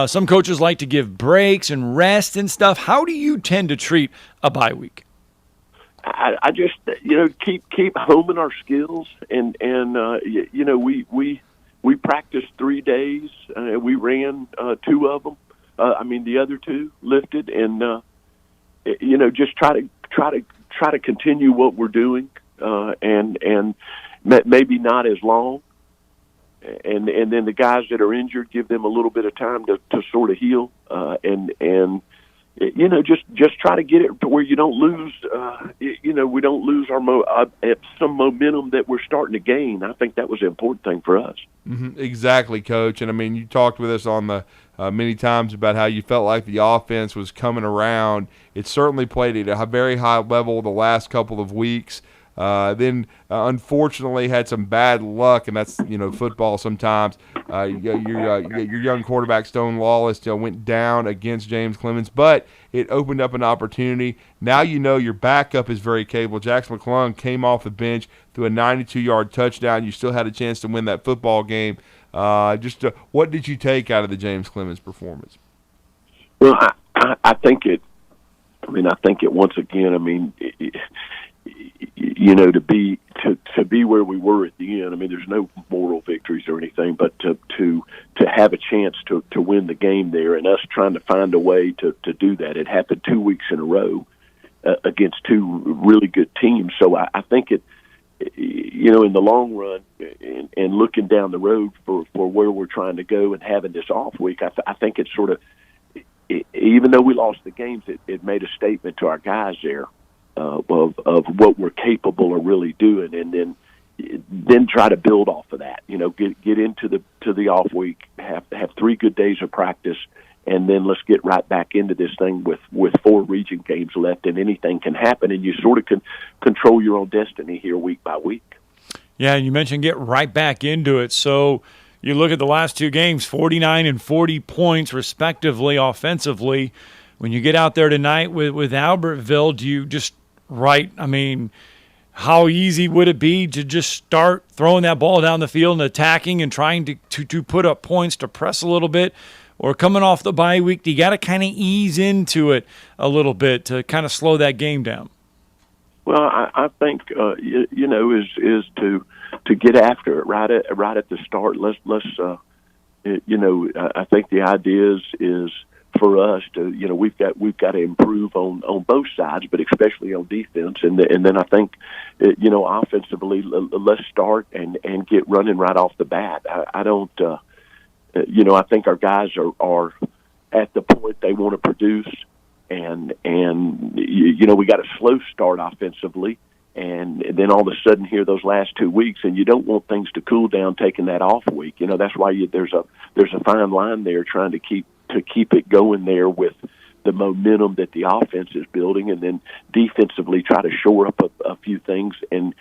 Some coaches like to give breaks and rest and stuff. How do you tend to treat a bye week? I just keep homing our skills, and we practiced 3 days. We ran 2 of them. The other 2 lifted, and just try to continue what we're doing, and maybe not as long, and then the guys that are injured, give them a little bit of time to sort of heal, and just try to get it to where you don't lose, we don't lose our some momentum that we're starting to gain. I think that was the important thing for us. Mm-hmm. Exactly, Coach. And you talked with us on the many times about how you felt like the offense was coming around. It certainly played at a very high level the last couple of weeks. Then unfortunately had some bad luck, and that's football sometimes. Your young quarterback Stone Lawless went down against James Clemens, but it opened up an opportunity. Now your backup is very capable. Jackson McClung came off the bench, threw a 92-yard touchdown. You still had a chance to win that football game. What did you take out of the James Clemens performance? Well, I think it. I think it once again. To be where we were at the end. There's no moral victories or anything, but to have a chance to win the game there, and us trying to find a way to do that. It happened 2 weeks in a row against 2 really good teams. So I think in the long run and looking down the road for where we're trying to go and having this off week, I think it's sort of, even though we lost the games, it made a statement to our guys there of what we're capable of really doing, and then try to build off of that. Get into the off week, have 3 good days of practice, and then let's get right back into this thing with 4 region games left, and anything can happen, and you sort of can control your own destiny here week by week. Yeah, and you mentioned get right back into it. So you look at the last 2 games, 49 and 40 points respectively offensively. When you get out there tonight with Albertville, do you just how easy would it be to just start throwing that ball down the field and attacking and trying to put up points to press a little bit? Or coming off the bye week, you got to kind of ease into it a little bit to kind of slow that game down? Well, I think is to get after it right at the start. Let's I think the idea is for us to we've got to improve on both sides, but especially on defense, and then I think offensively let's start and get running right off the bat. I don't I think our guys are at the point they want to produce, and we got a slow start offensively, and then all of a sudden here those last 2 weeks, and you don't want things to cool down taking that off week. That's why there's a fine line there trying to keep it going there with the momentum that the offense is building, and then defensively try to shore up a few things and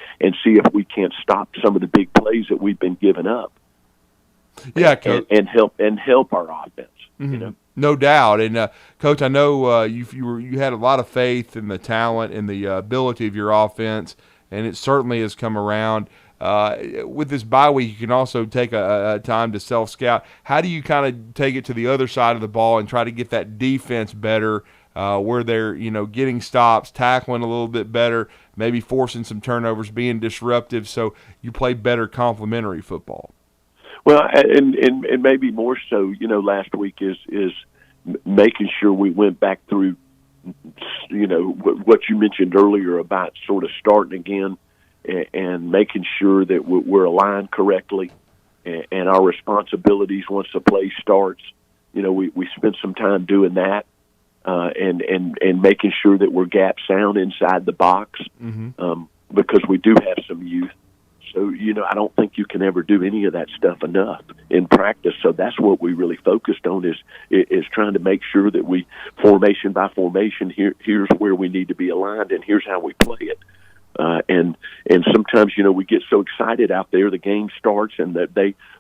see if we can't stop some of the big plays that we've been giving up. Yeah, Coach. And help our offense. Mm-hmm. No doubt. And Coach, I know you had a lot of faith in the talent and the ability of your offense, and it certainly has come around. With this bye week, you can also take a time to self-scout. How do you kind of take it to the other side of the ball and try to get that defense better, where they're getting stops, tackling a little bit better, maybe forcing some turnovers, being disruptive, so you play better complementary football? Well, and maybe more so, last week is making sure we went back through, what you mentioned earlier about sort of starting again and making sure that we're aligned correctly and our responsibilities once the play starts. We spent some time doing that and making sure that we're gap sound inside the box, because we do have some youth. So, I don't think you can ever do any of that stuff enough in practice. So that's what we really focused on is trying to make sure that we, formation by formation, here's where we need to be aligned and here's how we play it. And sometimes, we get so excited out there, the game starts and that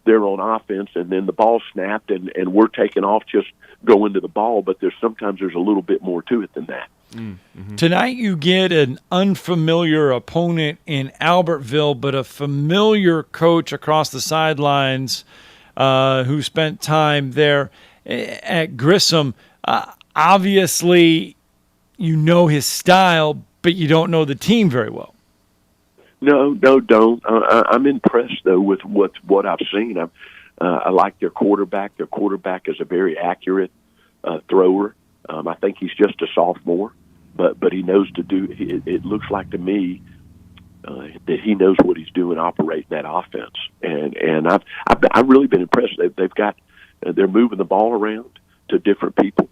they're on offense and then the ball snapped and we're taking off just going to the ball. But sometimes there's a little bit more to it than that. Mm-hmm. Tonight you get an unfamiliar opponent in Albertville, but a familiar coach across the sidelines who spent time there at Grissom. Obviously, his style, but you don't know the team very well. No, don't. I'm impressed, though, with what I've seen. I like their quarterback. Their quarterback is a very accurate thrower. I think he's just a sophomore. But he knows to do. It looks like to me that he knows what he's doing, operating that offense. And I've really been impressed. They're moving the ball around to different people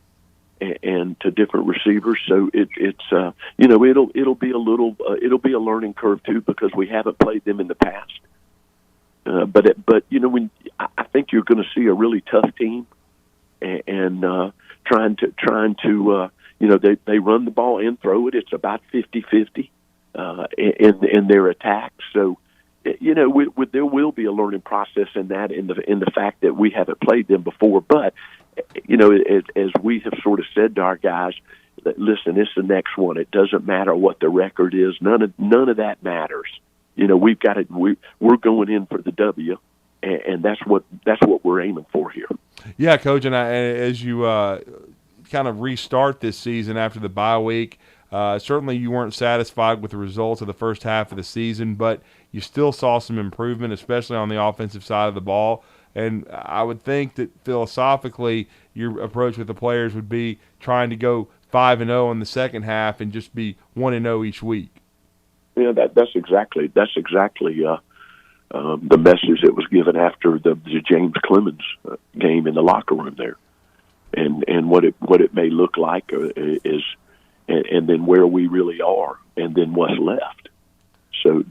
and to different receivers. So it'll be a learning curve too, because we haven't played them in the past. But when I think you're going to see a really tough team and trying to. They run the ball and throw it. It's about 50-50 in their attack. So, there will be a learning process in that, in the fact that we haven't played them before. But, as we have sort of said to our guys, that, listen, it's the next one. It doesn't matter what the record is. None of that matters. We've got it. We're going in for the W, and that's what we're aiming for here. Yeah, Coach, and as you kind of restart this season after the bye week, certainly you weren't satisfied with the results of the first half of the season, but you still saw some improvement, especially on the offensive side of the ball. And I would think that philosophically your approach with the players would be trying to go 5-0 in the second half and just be 1-0 each week. That's exactly the message that was given after the James Clemens game in the locker room there, and what it may look like is, and then where we really are, and then what's left. So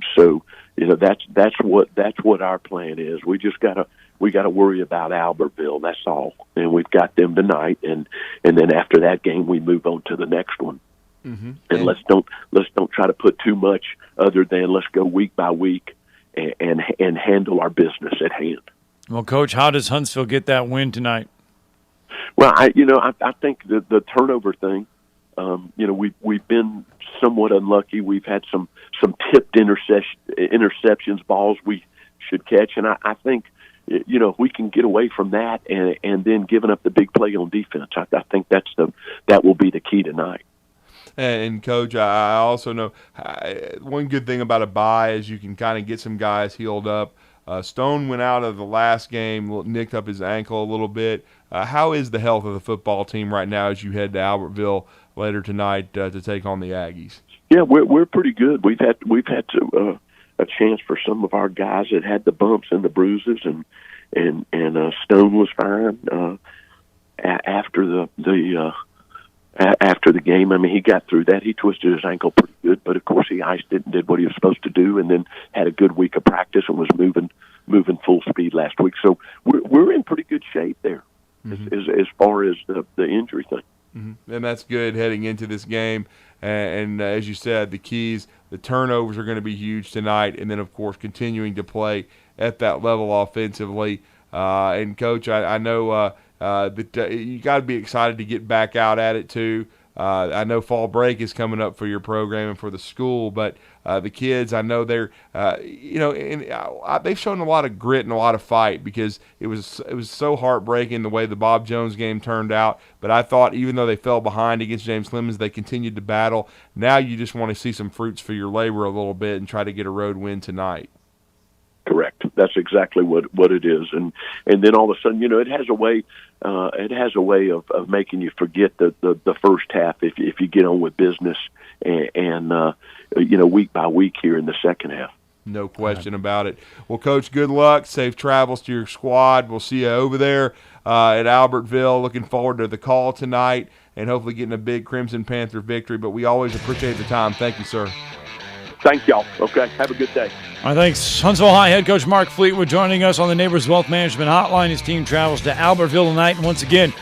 that's what our plan is. We just gotta worry about Albertville. That's all, and we've got them tonight, and then after that game we move on to the next one. Mm-hmm. And let's don't try to put too much other than let's go week by week and handle our business at hand. Well, Coach, how does Huntsville get that win tonight? Well, I think the turnover thing. We've been somewhat unlucky. We've had some tipped interceptions, balls we should catch, and I think if we can get away from that and then giving up the big play on defense, I think that will be the key tonight. And Coach, I also know one good thing about a bye is you can kind of get some guys healed up. Stone went out of the last game, nicked up his ankle a little bit. How is the health of the football team right now as you head to Albertville later tonight to take on the Aggies? Yeah, we're pretty good. We've had a chance for some of our guys that had the bumps and the bruises, and Stone was fine after the game. I mean, he got through that. He twisted his ankle pretty good, but of course he iced it and did what he was supposed to do, and then had a good week of practice and was moving full speed last week. So we're in pretty good shape there, as far as the injury thing. Mm-hmm. And that's good heading into this game. And as you said, the turnovers are going to be huge tonight, and then of course continuing to play at that level offensively. And Coach, I know. But you got to be excited to get back out at it too. I know fall break is coming up for your program and for the school, but the kids, I know they're, they've shown a lot of grit and a lot of fight, because it was so heartbreaking the way the Bob Jones game turned out. But I thought even though they fell behind against James Clemens, they continued to battle. Now you just want to see some fruits for your labor a little bit and try to get a road win tonight. Correct. That's exactly what it is, and then all of a sudden, it has a way. It has a way of making you forget the first half if you get on with business and week by week here in the second half. No question about it. Well, Coach, good luck. Safe travels to your squad. We'll see you over there at Albertville. Looking forward to the call tonight and hopefully getting a big Crimson Panther victory. But we always appreciate the time. Thank you, sir. Thank y'all. Okay, have a good day. All right, thanks. Huntsville High head coach Mark Fleetwood joining us on the Neighbors Wealth Management Hotline. His team travels to Albertville tonight. And once again,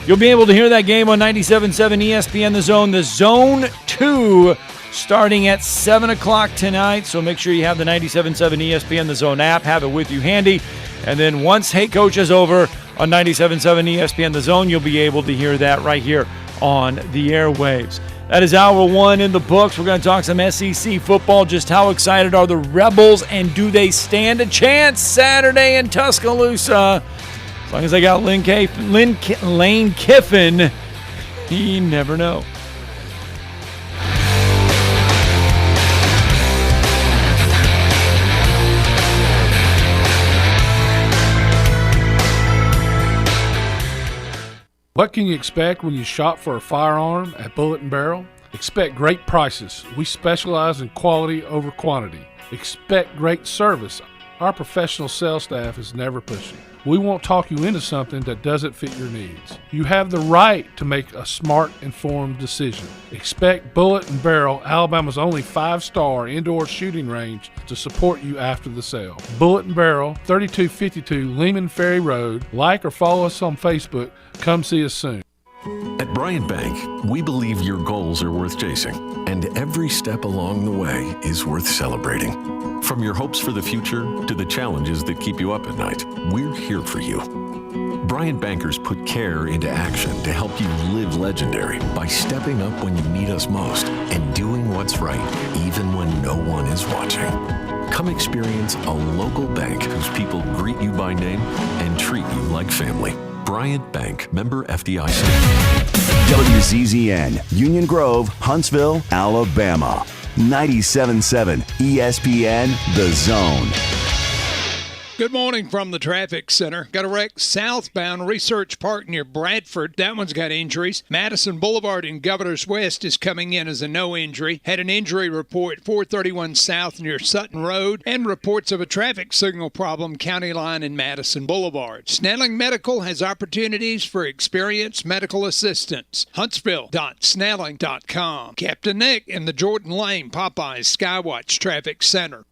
you'll be able to hear that game on 97.7 ESPN The Zone. The Zone 2 starting at 7 o'clock tonight. So make sure you have the 97.7 ESPN The Zone app. Have it with you handy. And then once Hey Coach is over on 97.7 ESPN The Zone, you'll be able to hear that right here on the airwaves. That is hour one in the books. We're going to talk some SEC football. Just how excited are the Rebels, and do they stand a chance Saturday in Tuscaloosa? As long as they got Lane Kiffin, you never know. What can you expect when you shop for a firearm at Bullet & Barrel? Expect great prices. We specialize in quality over quantity. Expect great service. Our professional sales staff is never pushy. We won't talk you into something that doesn't fit your needs. You have the right to make a smart, informed decision. Expect Bullet & Barrel, Alabama's only 5-star indoor shooting range, to support you after the sale. Bullet & Barrel, 3252 Lehman Ferry Road. Like or follow us on Facebook. Come see us soon. At Bryant Bank, we believe your goals are worth chasing, and every step along the way is worth celebrating. From your hopes for the future to the challenges that keep you up at night, we're here for you. Bryant Bankers put care into action to help you live legendary by stepping up when you need us most and doing what's right even when no one is watching. Come experience a local bank whose people greet you by name and treat you like family. Bryant Bank, member FDIC. WZZN, Union Grove, Huntsville, Alabama. 97.7 ESPN The Zone. Good morning from the traffic center. Got a wreck southbound Research Park near Bradford. That one's got injuries. Madison Boulevard in Governor's West is coming in as a no injury. Had an injury report 431 South near Sutton Road, and reports of a traffic signal problem County Line and Madison Boulevard. Snelling Medical has opportunities for experienced medical assistance. Huntsville.snelling.com. Captain Nick in the Jordan Lane Popeyes Skywatch Traffic Center.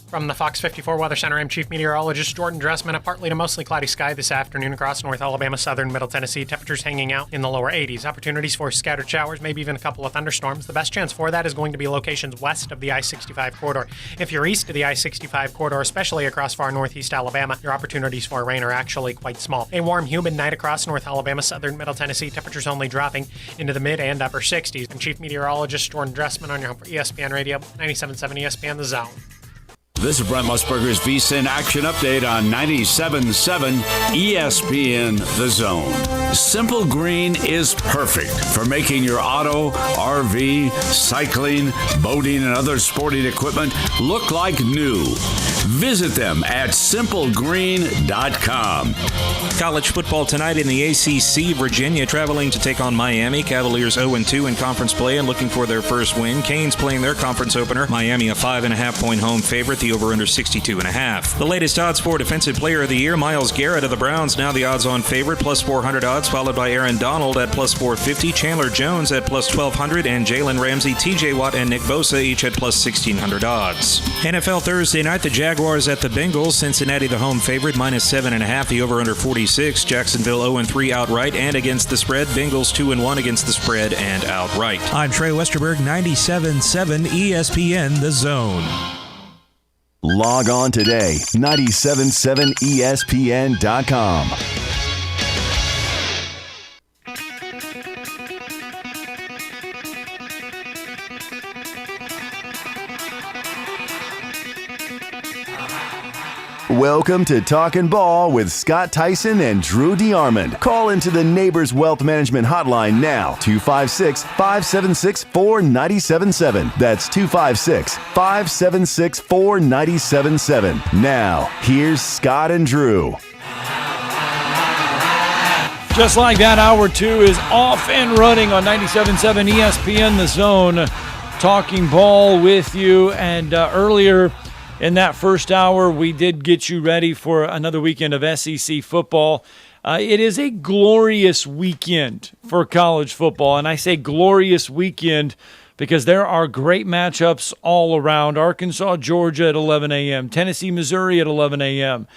From the Fox 54 Weather Center, I'm Chief Meteorologist Jordan Dressman. A partly to mostly cloudy sky this afternoon across North Alabama, southern Middle Tennessee. Temperatures hanging out in the lower 80s. Opportunities for scattered showers, maybe even a couple of thunderstorms. The best chance for that is going to be locations west of the I-65 corridor. If you're east of the I-65 corridor, especially across far northeast Alabama, your opportunities for rain are actually quite small. A warm, humid night across North Alabama, southern Middle Tennessee. Temperatures only dropping into the mid and upper 60s. I'm Chief Meteorologist Jordan Dressman on your home for ESPN Radio, 97.7 ESPN The Zone. This is Brent Musburger's VSiN Action Update on 97.7 ESPN The Zone. Simple Green is perfect for making your auto, RV, cycling, boating, and other sporting equipment look like new. Visit them at simplegreen.com. College football tonight in the ACC. Virginia traveling to take on Miami. Cavaliers 0-2 in conference play and looking for their first win. Canes playing their conference opener. Miami a 5.5-point home favorite. The over-under 62.5. The latest odds for Defensive Player of the Year, Myles Garrett of the Browns, now the odds-on favorite, plus 400 odds, followed by Aaron Donald at plus 450, Chandler Jones at plus 1,200, and Jalen Ramsey, TJ Watt, and Nick Bosa each at plus 1,600 odds. NFL Thursday night, the Jaguars at the Bengals. Cincinnati the home favorite, minus 7.5, the over-under 46. Jacksonville 0-3 outright and against the spread. Bengals 2-1 against the spread and outright. I'm Trey Westerberg, 97.7 ESPN The Zone. Log on today, 977ESPN.com. Welcome to Talkin Ball with Scott Theisen and Drew DeArmond. Call into the Neighbors Wealth Management Hotline now, 256-576-4977. That's 256-576-4977. Now, here's Scott and Drew. Just like that, hour two is off and running on 97.7 ESPN The Zone. Talking Ball with you, and earlier in that first hour, we did get you ready for another weekend of SEC football. It is a glorious weekend for college football, and I say glorious weekend because there are great matchups all around. Arkansas, Georgia at 11 a.m., Tennessee, Missouri at 11 a.m.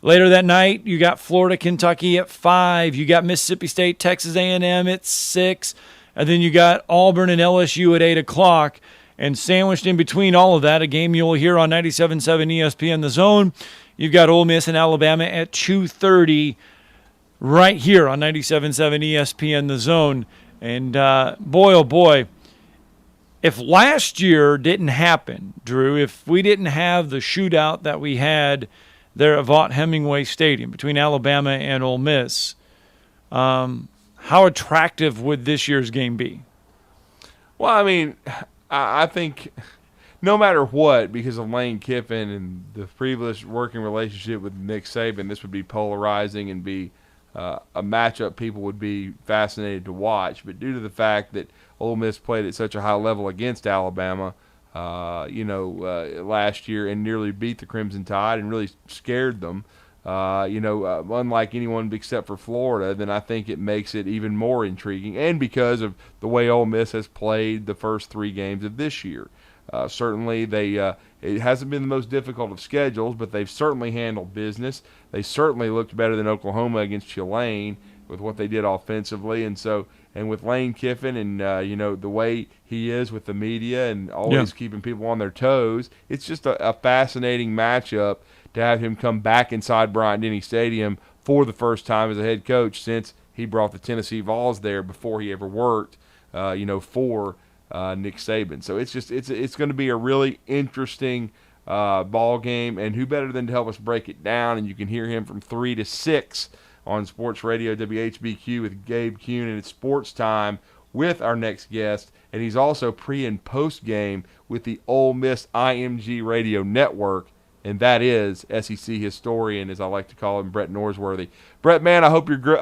Later that night, you got Florida, Kentucky at 5. You got Mississippi State, Texas A&M at 6. And then you got Auburn and LSU at 8 o'clock. And sandwiched in between all of that, a game you'll hear on 97.7 ESPN The Zone. You've got Ole Miss and Alabama at 2:30 right here on 97.7 ESPN The Zone. And boy, oh boy, if last year didn't happen, Drew, if we didn't have the shootout that we had there at Vaught-Hemingway Stadium between Alabama and Ole Miss, how attractive would this year's game be? Well, I mean, I think no matter what, because of Lane Kiffin and the previous working relationship with Nick Saban, this would be polarizing and be a matchup people would be fascinated to watch. But due to the fact that Ole Miss played at such a high level against Alabama, last year and nearly beat the Crimson Tide and really scared them, unlike anyone except for Florida, then I think it makes it even more intriguing. And because of the way Ole Miss has played the first 3 games of this year. Certainly it hasn't been the most difficult of schedules, but they've certainly handled business. They certainly looked better than Oklahoma against Tulane with what they did offensively. And with Lane Kiffin and, the way he is with the media and always keeping people on their toes, it's just a fascinating matchup to have him come back inside Bryant-Denny Stadium for the first time as a head coach since he brought the Tennessee Vols there before he ever worked, for Nick Saban. So it's going to be a really interesting ball game, and who better than to help us break it down? And you can hear him from 3 to 6 on Sports Radio WHBQ with Gabe Kuhn, and it's Sports Time with our next guest, and he's also pre- and post-game with the Ole Miss IMG Radio Network, and that is SEC historian, as I like to call him, Brett Norsworthy. Brett, man, I hope you're good.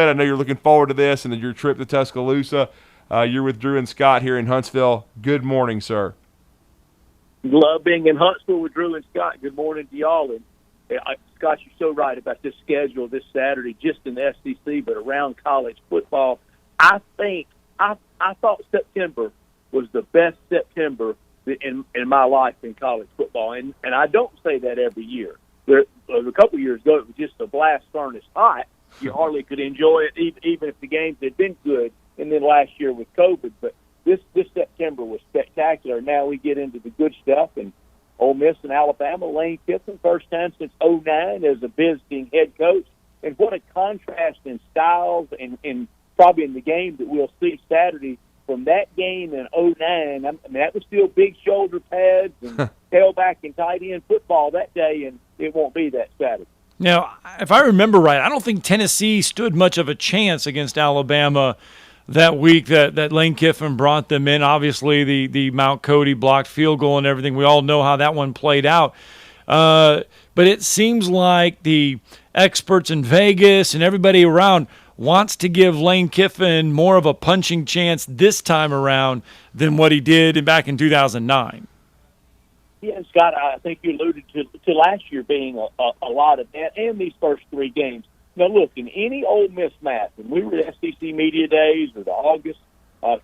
I know you're looking forward to this and your trip to Tuscaloosa. You're with Drew and Scott here in Huntsville. Good morning, sir. Love being in Huntsville with Drew and Scott. Good morning to y'all. And Scott, you're so right about this schedule this Saturday, just in the SEC, but around college football. I thought September was the best September in my life in college football, and I don't say that every year. A couple of years ago, it was just a blast furnace hot. You hardly could enjoy it, even if the games had been good. And then last year with COVID, but this September was spectacular. Now we get into the good stuff, and Ole Miss and Alabama. Lane Kiffin, first time since '09 as a visiting head coach, and what a contrast in styles and probably in the game that we'll see Saturday from that game in '09. I mean, that was still big shoulder pads and tailback and tight end football that day, and it won't be that Saturday. Now, if I remember right, I don't think Tennessee stood much of a chance against Alabama that week that Lane Kiffin brought them in. Obviously, the Mount Cody blocked field goal and everything. We all know how that one played out. But it seems like the experts in Vegas and everybody around wants to give Lane Kiffin more of a punching chance this time around than what he did back in 2009. Yeah, and Scott, I think you alluded to last year being a lot of that, and these first three games. Now, look, in any Ole Miss math, when we were at SEC Media Days or the August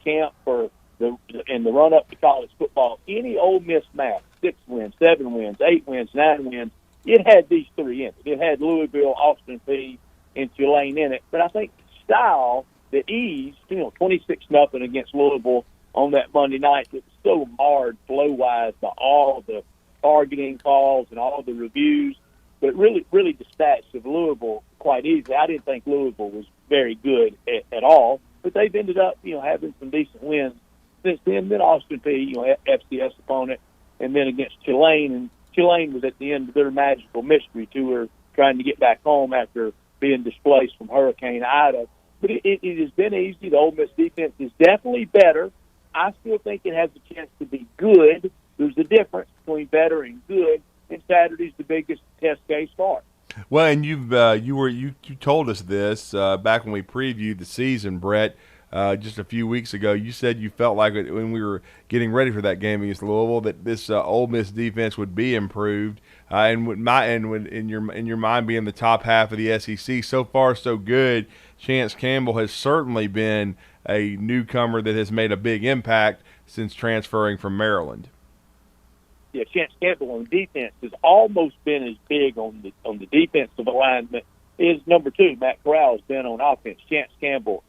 camp in the run-up to college football, any Ole Miss math, 6 wins, 7 wins, 8 wins, 9 wins, it had these three in it. It had Louisville, Austin Peay, and Tulane in it. But I think the style, the ease, 26-0 against Louisville on that Monday night, it was so marred flow-wise by all the targeting calls and all the reviews. But really dispatched of Louisville quite easily. I didn't think Louisville was very good at all, but they've ended up, having some decent wins since then. Then Austin Peay, FCS opponent, and then against Tulane. And Tulane was at the end of their magical mystery tour, trying to get back home after being displaced from Hurricane Ida. But it has been easy. The Ole Miss defense is definitely better. I still think it has a chance to be good. There's a difference between better and good. And Saturday's the biggest test case for it. Well, and you told us this back when we previewed the season, Brett, just a few weeks ago. You said you felt like when we were getting ready for that game against Louisville that this Ole Miss defense would be improved, and in your mind being the top half of the SEC. So far, so good. Chance Campbell has certainly been a newcomer that has made a big impact since transferring from Maryland. Yeah, Chance Campbell on defense has almost been as big on the defensive alignment as number 2. Matt Corral has been on offense. Chance Campbell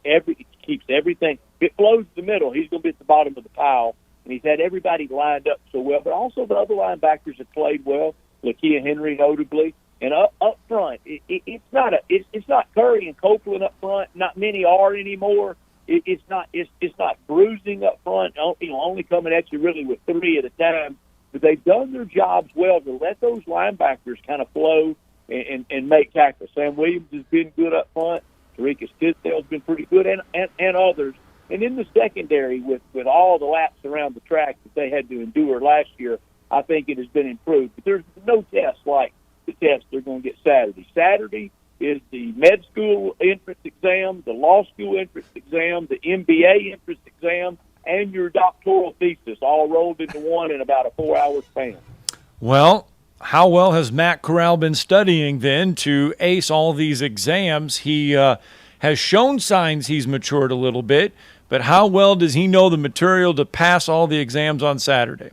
keeps everything. If it flows to the middle, he's going to be at the bottom of the pile, and he's had everybody lined up so well. But also the other linebackers have played well. Lakia Henry notably, and up front, it's not Curry and Copeland up front. Not many are anymore. It's not bruising up front. Only coming at you really with 3 at a time. But they've done their jobs well to let those linebackers kind of flow and make tackles. Sam Williams has been good up front. Tarikas Tisdale's been pretty good, and others. And in the secondary, with all the laps around the track that they had to endure last year, I think it has been improved. But there's no test like the test they're going to get Saturday. Saturday is the med school entrance exam, the law school entrance exam, the MBA entrance exam, and your doctoral thesis all rolled into one in about a 4-hour span. Well, how well has Matt Corral been studying then to ace all these exams? He has shown signs he's matured a little bit, but how well does he know the material to pass all the exams on Saturday?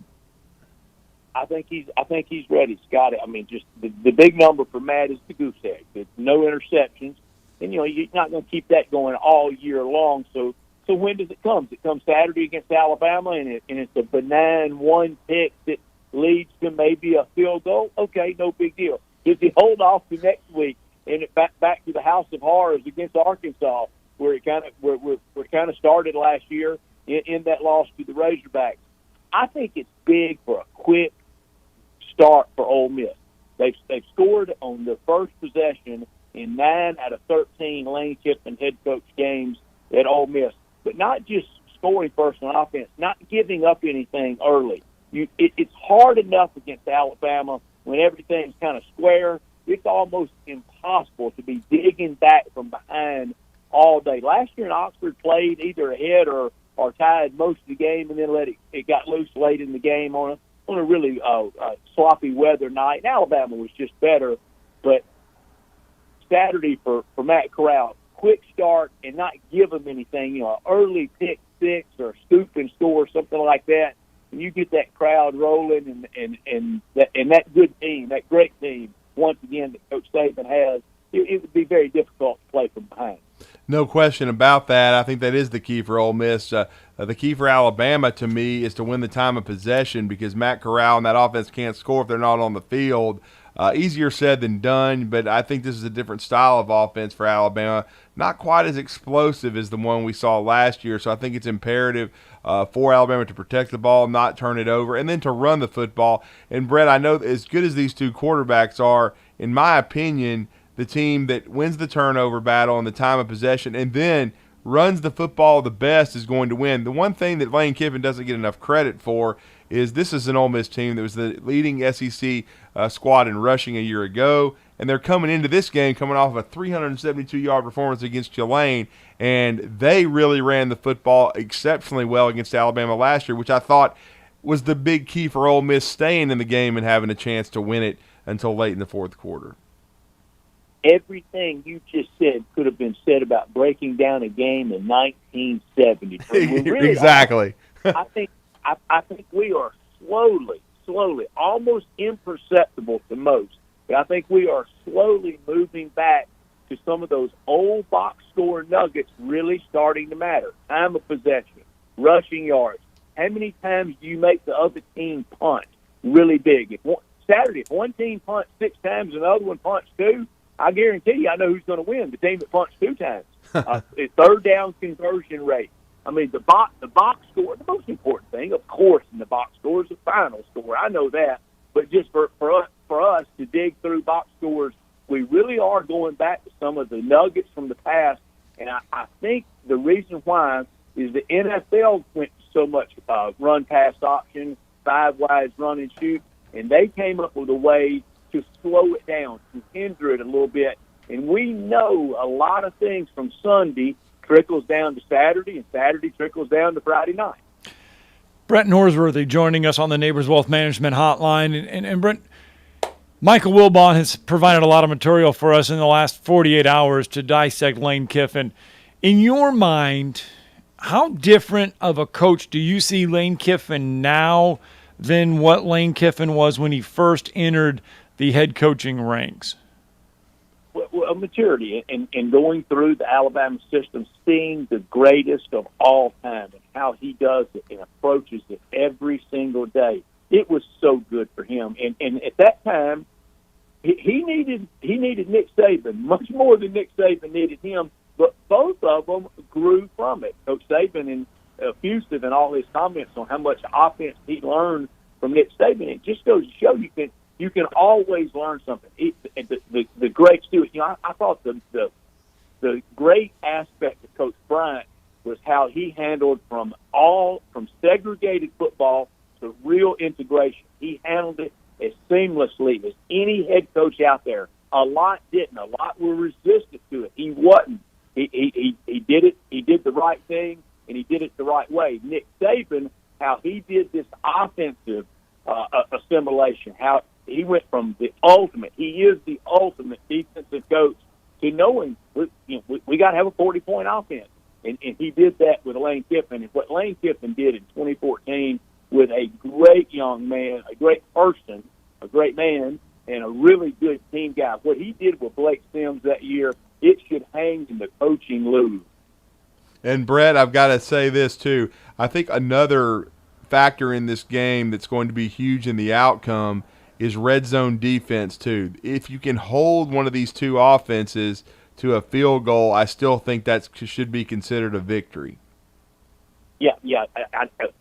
I think he's ready, Scott. I mean, just the big number for Matt is the goose egg. It's no interceptions, and you're not going to keep that going all year long. So when does it come? It comes Saturday against Alabama, and it's a benign one pick that leads to maybe a field goal. Okay, no big deal. Does he hold off to next week and it back to the House of Horrors against Arkansas, where it kind of started last year in that loss to the Razorbacks? I think it's big for a quick start for Ole Miss. They've scored on their first possession in 9 out of 13 Lane Kiffin head coach games at Ole Miss. But not just scoring first on offense, not giving up anything early. It's hard enough against Alabama when everything's kind of square, it's almost impossible to be digging back from behind all day. Last year in Oxford played either ahead or tied most of the game, and then it got loose late in the game on a really sloppy weather night. And Alabama was just better, but Saturday for Matt Corral, quick start and not give them anything, early pick six or scoop and score, something like that. And you get that crowd rolling and that good team, that great team, once again, that Coach Saban has, it would be very difficult to play from behind. No question about that. I think that is the key for Ole Miss. The key for Alabama, to me, is to win the time of possession, because Matt Corral and that offense can't score if they're not on the field. Easier said than done, but I think this is a different style of offense for Alabama. Not quite as explosive as the one we saw last year, so I think it's imperative for Alabama to protect the ball, not turn it over, and then to run the football. And, Brett, I know as good as these two quarterbacks are, in my opinion, the team that wins the turnover battle in the time of possession and then runs the football the best is going to win. The one thing that Lane Kiffin doesn't get enough credit for is this is an Ole Miss team that was the leading SEC squad in rushing a year ago, and they're coming into this game coming off of a 372-yard performance against Tulane, and they really ran the football exceptionally well against Alabama last year, which I thought was the big key for Ole Miss staying in the game and having a chance to win it until late in the fourth quarter. Everything you just said could have been said about breaking down a game in 1970. Really, exactly. I think we are slowly, almost imperceptible to most, but I think we are slowly moving back to some of those old box score nuggets really starting to matter. Time of possession, rushing yards. How many times do you make the other team punt? Really big. Saturday, if one team punts 6 times and the other one punts 2, I guarantee you I know who's going to win, the team that punts 2 times. Third down conversion rate. I mean, the box score, the most important thing, of course, in the box score is the final score. I know that. But just for us to dig through box scores, we really are going back to some of the nuggets from the past. And I think the reason why is the NFL went so much run-pass option, 5 wides, run and shoot, and they came up with a way to slow it down, to hinder it a little bit. And we know a lot of things from Sunday trickles down to Saturday, and Saturday trickles down to Friday night. Brent Norsworthy joining us on the Neighbors Wealth Management Hotline. And Brent, Michael Wilbon has provided a lot of material for us in the last 48 hours to dissect Lane Kiffin. In your mind, how different of a coach do you see Lane Kiffin now than what Lane Kiffin was when he first entered the head coaching ranks? Well, maturity and going through the Alabama system, seeing the greatest of all time and how he does it and approaches it every single day. It was so good for him. And at that time, he needed Nick Saban much more than Nick Saban needed him. But both of them grew from it. Coach Saban and effusive in all his comments on how much offense he learned from Nick Saban. It just goes to show you can always learn something. The great Stewart, I thought the great aspect of Coach Bryant was how he handled from segregated football to real integration. He handled it as seamlessly as any head coach out there. A lot didn't. A lot were resistant to it. He wasn't. He did it. He did the right thing, and he did it the right way. Nick Saban, how he did this offensive assimilation, how he went from the ultimate, he is the ultimate defensive coach, to knowing we got to have a 40-point offense. And he did that with Lane Kiffin. And what Lane Kiffin did in 2014 with a great young man, a great person, a great man, and a really good team guy, what he did with Blake Sims that year, it should hang in the coaching loom. And, Brett, I've got to say this, too. I think another factor in this game that's going to be huge in the outcome is red zone defense, too. If you can hold one of these two offenses to a field goal, I still think that should be considered a victory. Yeah.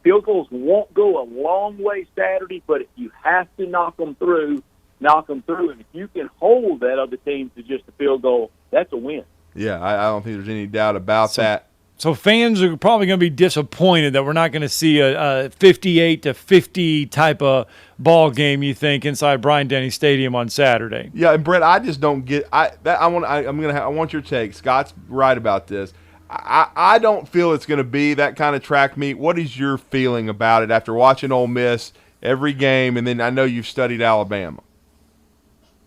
Field goals won't go a long way Saturday, but if you have to knock them through. And if you can hold that other team to just a field goal, that's a win. Yeah, I don't think there's any doubt about that. So fans are probably going to be disappointed that we're not going to see a 58-50 type of ball game, you think, inside Bryant-Denny Stadium on Saturday. Yeah, and Brett, I just don't get. I want your take. Scott's right about this. I don't feel it's going to be that kind of track meet. What is your feeling about it after watching Ole Miss every game, and then I know you've studied Alabama?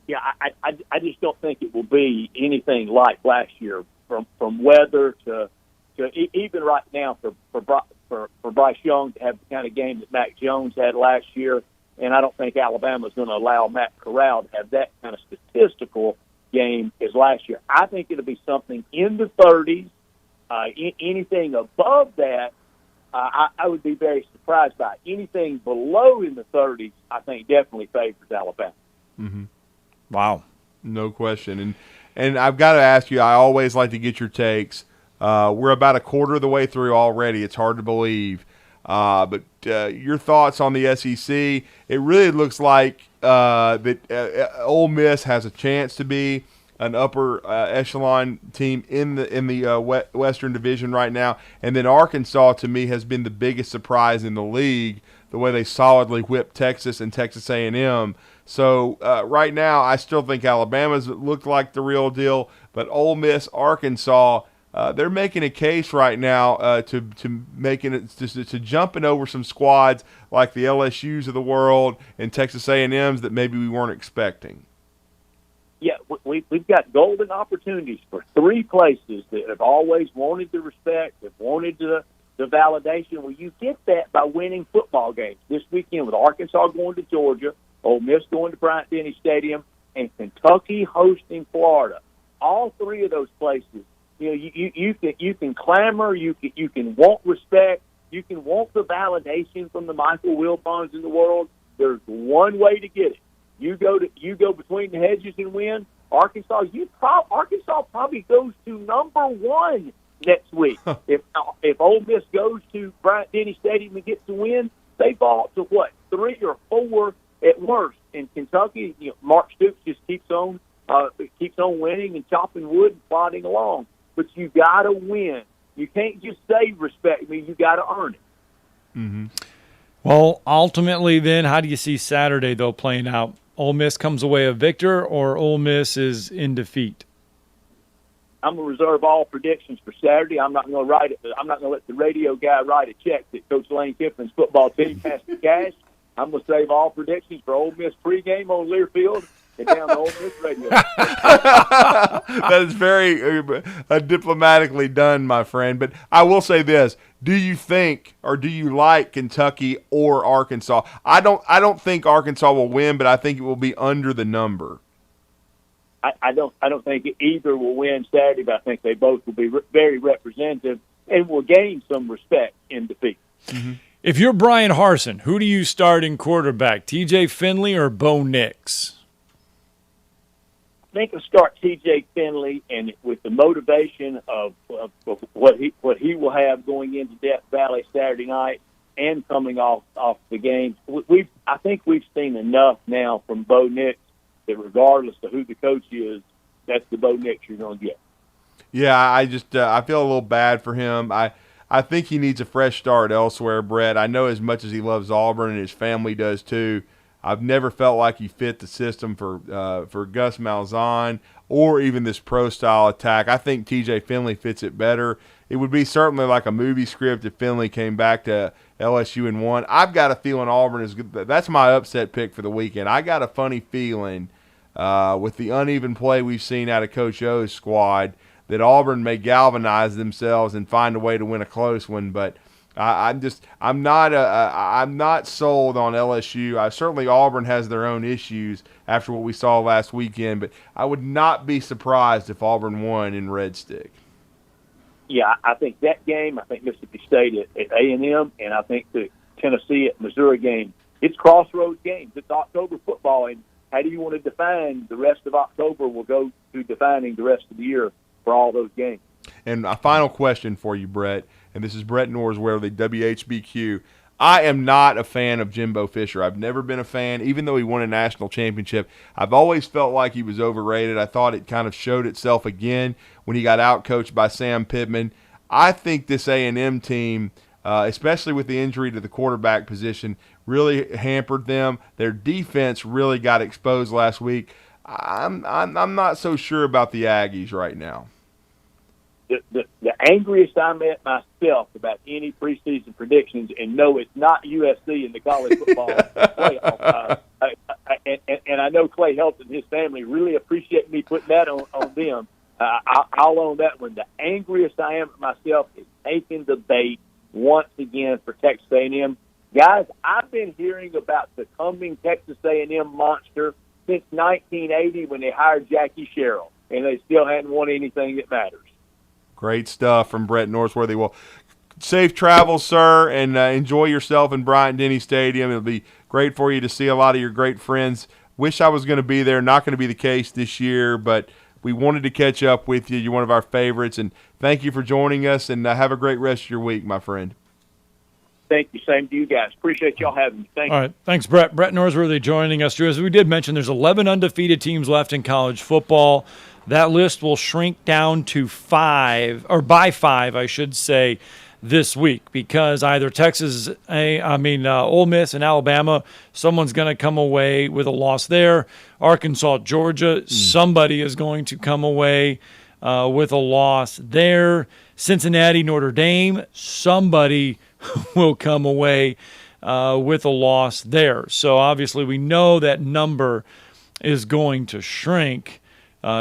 Yeah, I just don't think it will be anything like last year from weather to even right now for Bryce Young to have the kind of game that Mac Jones had last year, and I don't think Alabama's going to allow Matt Corral to have that kind of statistical game as last year. I think it'll be something in the 30s. Anything above that, I would be very surprised by. Anything below in the 30s, I think definitely favors Alabama. Mm-hmm. Wow. No question. And I've got to ask you, I always like to get your takes. We're about a quarter of the way through already. It's hard to believe. But your thoughts on the SEC, it really looks like that Ole Miss has a chance to be an upper echelon team in the Western Division right now. And then Arkansas, to me, has been the biggest surprise in the league, the way they solidly whipped Texas and Texas A&M. So right now, I still think Alabama's looked like the real deal. But Ole Miss, Arkansas, they're making a case right now to jumping over some squads like the LSUs of the world and Texas A&Ms that maybe we weren't expecting. Yeah, we've got golden opportunities for three places that have always wanted the respect, have wanted the validation. Well, you get that by winning football games. This weekend with Arkansas going to Georgia, Ole Miss going to Bryant-Denny Stadium, and Kentucky hosting Florida. All three of those places, you can clamor, you can want respect, you can want the validation from the Michael Wilbons in the world. There's one way to get it. You go between the hedges and win. Arkansas probably goes to number one next week. If Ole Miss goes to Bryant-Denny Stadium and gets a win, they fall to what, 3 or 4 at worst. In Kentucky, Mark Stoops just keeps on winning and chopping wood and plodding along. But you got to win. You can't just say respect me. You got to earn it. Mm-hmm. Well, ultimately, then, how do you see Saturday though playing out? Ole Miss comes away a victor, or Ole Miss is in defeat? I'm going to reserve all predictions for Saturday. I'm not going to write it. I'm not going to let the radio guy write a check that Coach Lane Kiffin's football team has to cash. I'm going to save all predictions for Ole Miss pregame on Learfield and down the Ole Miss radio. That is very diplomatically done, my friend. But I will say this: do you think, or do you like Kentucky or Arkansas? I don't think Arkansas will win, but I think it will be under the number. I don't think either will win Saturday, but I think they both will be very representative and will gain some respect in defeat. Mm-hmm. If you're Brian Harsin, who do you start in quarterback, TJ Finley or Bo Nix? I think I'll start TJ Finley, and with the motivation of what he will have going into Death Valley Saturday night and coming off the game. I think we've seen enough now from Bo Nix that regardless of who the coach is, that's the Bo Nix you're going to get. Yeah, I feel a little bad for him. I think he needs a fresh start elsewhere, Brett. I know as much as he loves Auburn and his family does too, I've never felt like he fit the system for Gus Malzahn or even this pro-style attack. I think TJ Finley fits it better. It would be certainly like a movie script if Finley came back to LSU and won. I've got a feeling Auburn is good. That's my upset pick for the weekend. I got a funny feeling with the uneven play we've seen out of Coach O's squad that Auburn may galvanize themselves and find a way to win a close one, but I'm not sold on LSU. Certainly Auburn has their own issues after what we saw last weekend, but I would not be surprised if Auburn won in Red Stick. Yeah, I think that game, I think Mississippi State at A&M, and I think the Tennessee at Missouri game, it's crossroads games. It's October football, and how do you want to define the rest of October will go to defining the rest of the year for all those games. And a final question for you, Brett, and this is Brett Norsworthy, WHBQ. I am not a fan of Jimbo Fisher. I've never been a fan, even though he won a national championship. I've always felt like he was overrated. I thought it kind of showed itself again when he got out-coached by Sam Pittman. I think this A&M team, especially with the injury to the quarterback position, really hampered them. Their defense really got exposed last week. I'm not so sure about the Aggies right now. The angriest I'm at myself about any preseason predictions, and no, it's not USC in the college football playoff. And I know Clay Helps and his family really appreciate me putting that on them. I'll own that one. The angriest I am at myself is taking the bait once again for Texas A&M. Guys, I've been hearing about the coming Texas A&M monster since 1980 when they hired Jackie Sherrill, and they still hadn't won anything that matters. Great stuff from Brett Norsworthy. Well, safe travels, sir, and enjoy yourself in Bryant-Denny Stadium. It'll be great for you to see a lot of your great friends. Wish I was going to be there. Not going to be the case this year, but we wanted to catch up with you. You're one of our favorites, and thank you for joining us, and have a great rest of your week, my friend. Thank you. Same to you guys. Appreciate y'all having me. Thank you. All right. Thanks, Brett. Brett Norsworthy joining us. Drew, as we did mention, there's 11 undefeated teams left in college football. That list will shrink down to 5, or by 5, I should say, this week, because either Ole Miss and Alabama, someone's going to come away with a loss there. Arkansas, Georgia, somebody is going to come away with a loss there. Cincinnati, Notre Dame, somebody will come away with a loss there. So obviously we know that number is going to shrink.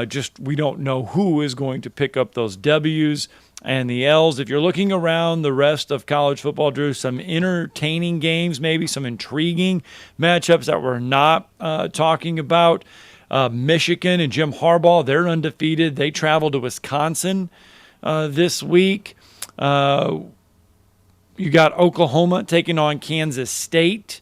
Just we don't know who is going to pick up those W's and the L's. If you're looking around the rest of college football, Drew, some entertaining games, maybe some intriguing matchups that we're not talking about. Michigan and Jim Harbaugh, they're undefeated. They travel to Wisconsin this week. You got Oklahoma taking on Kansas State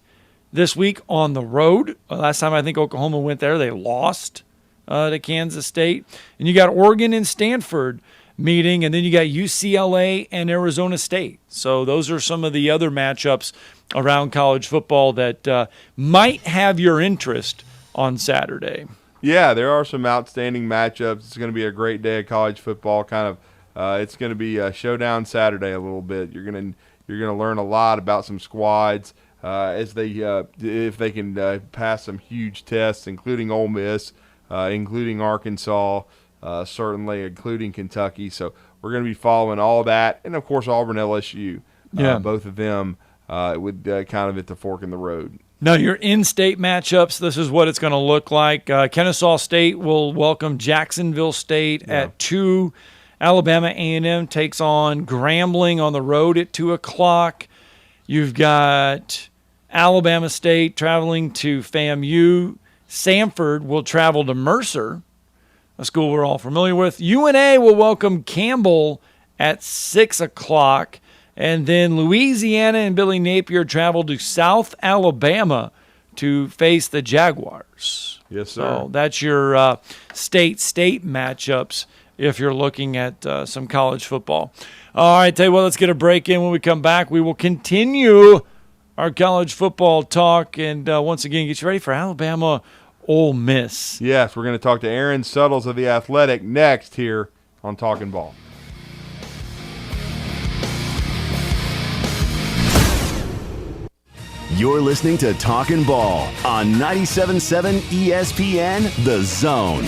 this week on the road. Last time I think Oklahoma went there, they lost to Kansas State. And you got Oregon and Stanford meeting, and then you got UCLA and Arizona State. So those are some of the other matchups around college football that might have your interest on Saturday. Yeah, there are some outstanding matchups. It's going to be a great day of college football. It's going to be a showdown Saturday a little bit. You're going to learn a lot about some squads as they if they can pass some huge tests, including Ole Miss, including Arkansas, certainly including Kentucky. So we're going to be following all that, and of course Auburn, LSU. Both of them with kind of at the fork in the road. Now, your in-state matchups, this is what it's going to look like. Kennesaw State will welcome Jacksonville State at 2. Alabama A&M takes on Grambling on the road at 2 o'clock. You've got Alabama State traveling to FAMU. Samford will travel to Mercer, a school we're all familiar with. UNA will welcome Campbell at 6 o'clock. And then Louisiana and Billy Napier travel to South Alabama to face the Jaguars. Yes, sir. So that's your state matchups if you're looking at some college football. All right, tell you what, let's get a break in. When we come back, we will continue our college football talk and once again get you ready for Alabama Ole Miss. Yes, we're going to talk to Aaron Suttles of The Athletic next here on Talkin Ball. You're listening to Talkin Ball on 97.7 ESPN The Zone.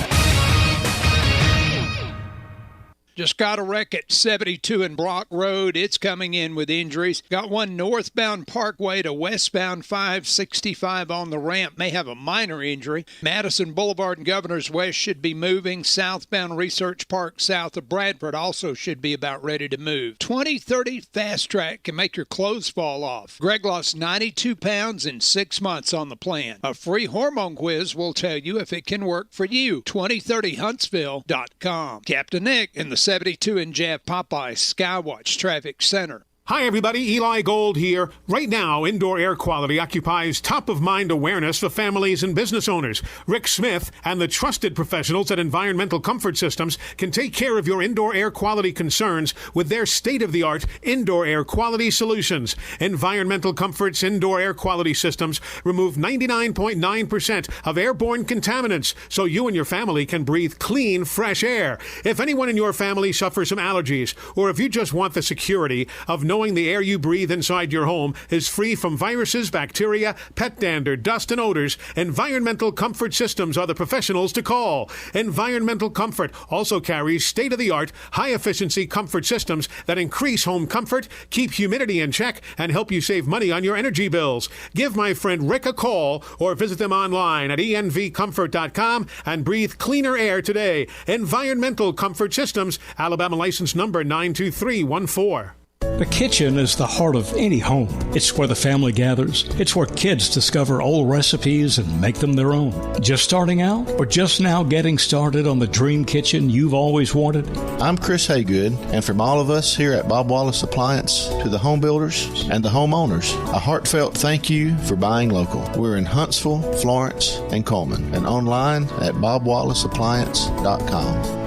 Just got a wreck at 72 and Brock Road. It's coming in with injuries. Got one northbound Parkway to westbound 565 on the ramp. May have a minor injury. Madison Boulevard and Governor's West should be moving. Southbound Research Park south of Bradford also should be about ready to move. 2030 Fast Track can make your clothes fall off. Greg lost 92 pounds in 6 months on the plan. A free hormone quiz will tell you if it can work for you. 2030huntsville.com. Captain Nick in the 72 and Jeff Popeye Skywatch Traffic Center. Hi, everybody. Eli Gold here. Right now, indoor air quality occupies top-of-mind awareness for families and business owners. Rick Smith and the trusted professionals at Environmental Comfort Systems can take care of your indoor air quality concerns with their state-of-the-art indoor air quality solutions. Environmental Comfort's indoor air quality systems remove 99.9% of airborne contaminants so you and your family can breathe clean, fresh air. If anyone in your family suffers from allergies, or if you just want the security of knowing the air you breathe inside your home is free from viruses, bacteria, pet dander, dust, and odors, Environmental Comfort Systems are the professionals to call. Environmental Comfort also carries state-of-the-art, high-efficiency comfort systems that increase home comfort, keep humidity in check, and help you save money on your energy bills. Give my friend Rick a call or visit them online at envcomfort.com and breathe cleaner air today. Environmental Comfort Systems, Alabama license number 92314. The kitchen is the heart of any home. It's where the family gathers. It's where kids discover old recipes and make them their own. Just starting out or just now getting started on the dream kitchen you've always wanted? I'm Chris Haygood, and from all of us here at Bob Wallace Appliance to the home builders and the homeowners, a heartfelt thank you for buying local. We're in Huntsville, Florence, and Coleman, and online at bobwallaceappliance.com.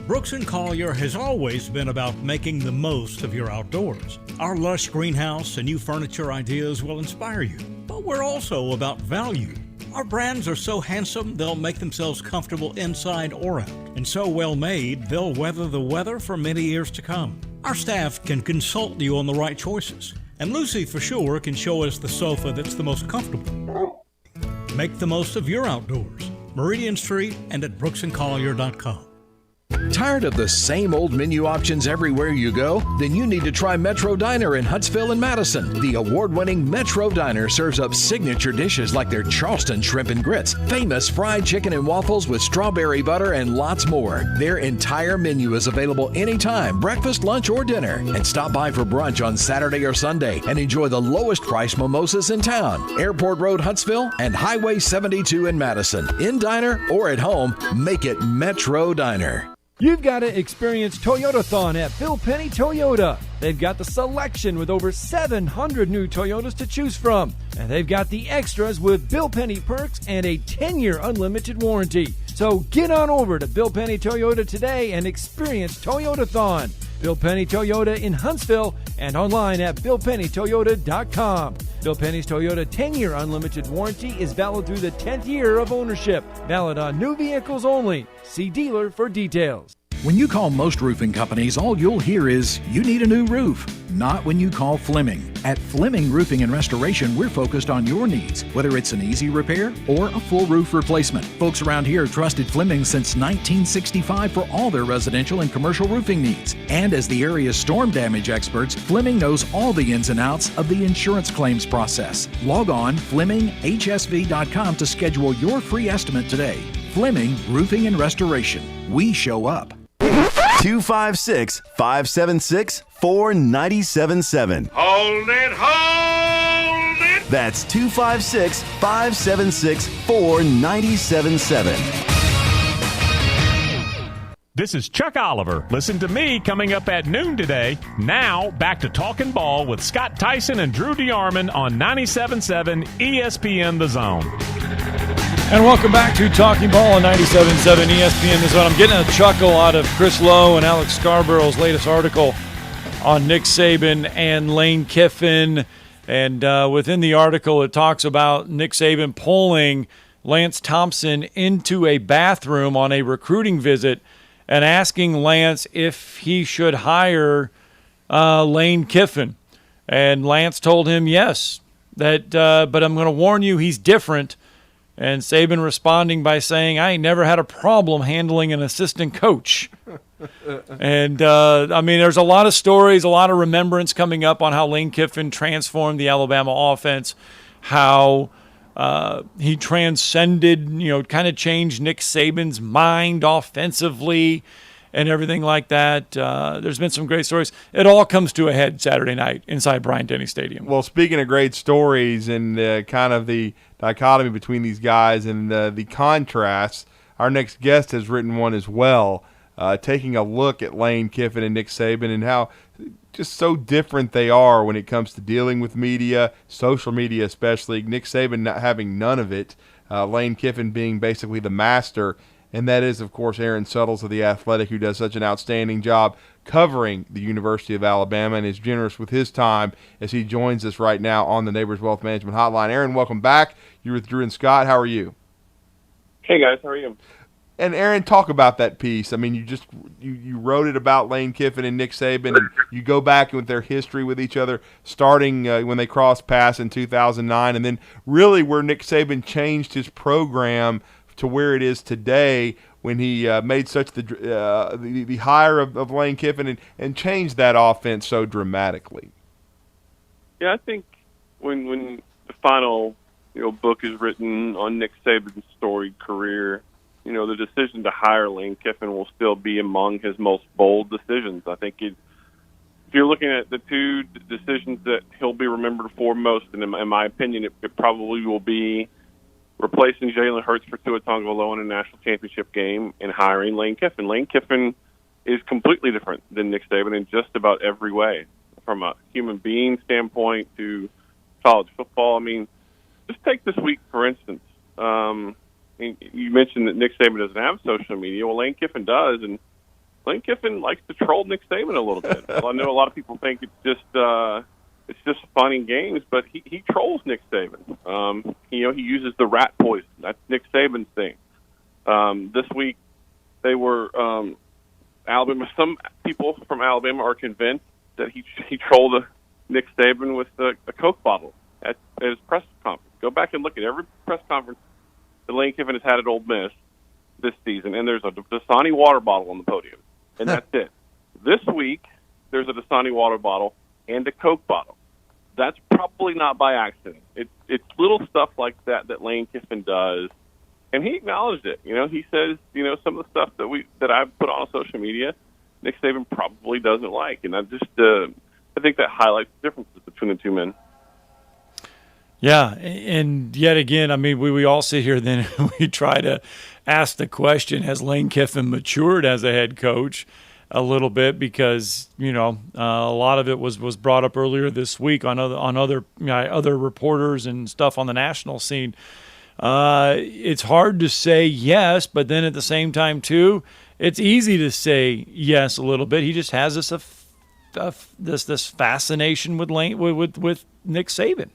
Brooks & Collier has always been about making the most of your outdoors. Our lush greenhouse and new furniture ideas will inspire you, but we're also about value. Our brands are so handsome, they'll make themselves comfortable inside or out, and so well made, they'll weather the weather for many years to come. Our staff can consult you on the right choices, and Lucy for sure can show us the sofa that's the most comfortable. Make the most of your outdoors. Meridian Street and at brooksandcollier.com. Tired of the same old menu options everywhere you go? Then you need to try Metro Diner in Huntsville and Madison. The award-winning Metro Diner serves up signature dishes like their Charleston shrimp and grits, famous fried chicken and waffles with strawberry butter, and lots more. Their entire menu is available anytime, breakfast, lunch, or dinner. And stop by for brunch on Saturday or Sunday and enjoy the lowest price mimosas in town. Airport Road, Huntsville, and Highway 72 in Madison. In diner or at home, make it Metro Diner. You've got to experience Toyotathon at Bill Penny Toyota. They've got the selection with over 700 new Toyotas to choose from. And they've got the extras with Bill Penny perks and a 10-year unlimited warranty. So get on over to Bill Penny Toyota today and experience Toyotathon. Bill Penny Toyota in Huntsville and online at BillPennyToyota.com. Bill Penny's Toyota 10-year unlimited warranty is valid through the 10th year of ownership. Valid on new vehicles only. See dealer for details. When you call most roofing companies, all you'll hear is, you need a new roof. Not when you call Fleming. At Fleming Roofing and Restoration, we're focused on your needs, whether it's an easy repair or a full roof replacement. Folks around here have trusted Fleming since 1965 for all their residential and commercial roofing needs. And as the area's storm damage experts, Fleming knows all the ins and outs of the insurance claims process. Log on FlemingHSV.com to schedule your free estimate today. Fleming Roofing and Restoration. We show up. 256-576-4977. Hold it, hold it! That's 256-576-4977. This is Chuck Oliver. Listen to me coming up at noon today. Now, back to Talkin Ball with Scott Tyson and Drew DeArmond on 97.7 ESPN The Zone. And welcome back to Talking Ball on 97.7 ESPN The Zone. I'm getting a chuckle out of Chris Lowe and Alex Scarborough's latest article on Nick Saban and Lane Kiffin. And within the article, it talks about Nick Saban pulling Lance Thompson into a bathroom on a recruiting visit and asking Lance if he should hire Lane Kiffin. And Lance told him yes, but I'm going to warn you, he's different. And Saban responding by saying, I ain't never had a problem handling an assistant coach. And, there's a lot of stories, a lot of remembrance coming up on how Lane Kiffin transformed the Alabama offense, how he transcended, kind of changed Nick Saban's mind offensively and everything like that. There's been some great stories. It all comes to a head Saturday night inside Bryant-Denny Stadium. Well, speaking of great stories and kind of the dichotomy between these guys and the contrasts, our next guest has written one as well, taking a look at Lane Kiffin and Nick Saban and how just so different they are when it comes to dealing with media, social media especially. Nick Saban not having none of it, Lane Kiffin being basically the master, and that is, of course, Aaron Suttles of The Athletic, who does such an outstanding job covering the University of Alabama and is generous with his time as he joins us right now on the Neighbors Wealth Management Hotline. Aaron, welcome back. You're with Drew and Scott. How are you? Hey, guys. How are you? And Aaron, talk about that piece. I mean, you wrote it about Lane Kiffin and Nick Saban, and you go back with their history with each other, starting when they crossed paths in 2009, and then really where Nick Saban changed his program to where it is today when he made such the hire of Lane Kiffin and changed that offense so dramatically. Yeah, I think when the final book is written on Nick Saban's storied career, the decision to hire Lane Kiffin will still be among his most bold decisions. I think if you're looking at the two decisions that he'll be remembered for most, and in my opinion, it probably will be replacing Jalen Hurts for Tua Tagovailoa in a national championship game and hiring Lane Kiffin. Lane Kiffin is completely different than Nick Saban in just about every way, from a human being standpoint to college football. I mean, just take this week, for instance. You mentioned that Nick Saban doesn't have social media. Well, Lane Kiffin does, and Lane Kiffin likes to troll Nick Saban a little bit. I know a lot of people think it's just fun and games, but he trolls Nick Saban. He uses the rat poison. That's Nick Saban's thing. This week, they were Alabama. Some people from Alabama are convinced that he trolled Nick Saban with a Coke bottle at his press conference. Go back and look at every press conference that Lane Kiffin has had at Ole Miss this season, and there's a Dasani water bottle on the podium, and that's it. This week, there's a Dasani water bottle and a Coke bottle. That's probably not by accident. It's little stuff like that Lane Kiffin does, and he acknowledged it. He says, some of the stuff that I've put on social media, Nick Saban probably doesn't like, and I think that highlights the differences between the two men. Yeah, and yet again, I mean, we all sit here then we try to ask the question, has Lane Kiffin matured as a head coach a little bit? Because, a lot of it was brought up earlier this week on other reporters and stuff on the national scene. It's hard to say yes, but then at the same time, too, it's easy to say yes a little bit. He just has this fascination with with Nick Saban.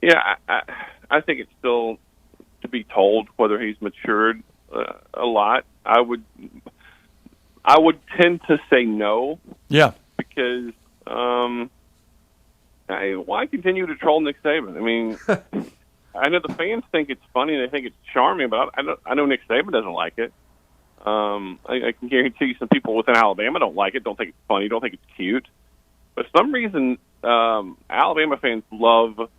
Yeah, I think it's still to be told whether he's matured a lot. I would tend to say no. Yeah, because why continue to troll Nick Saban? I mean, I know the fans think it's funny, they think it's charming, but I know Nick Saban doesn't like it. I can guarantee you some people within Alabama don't like it, don't think it's funny, don't think it's cute. But for some reason, Alabama fans love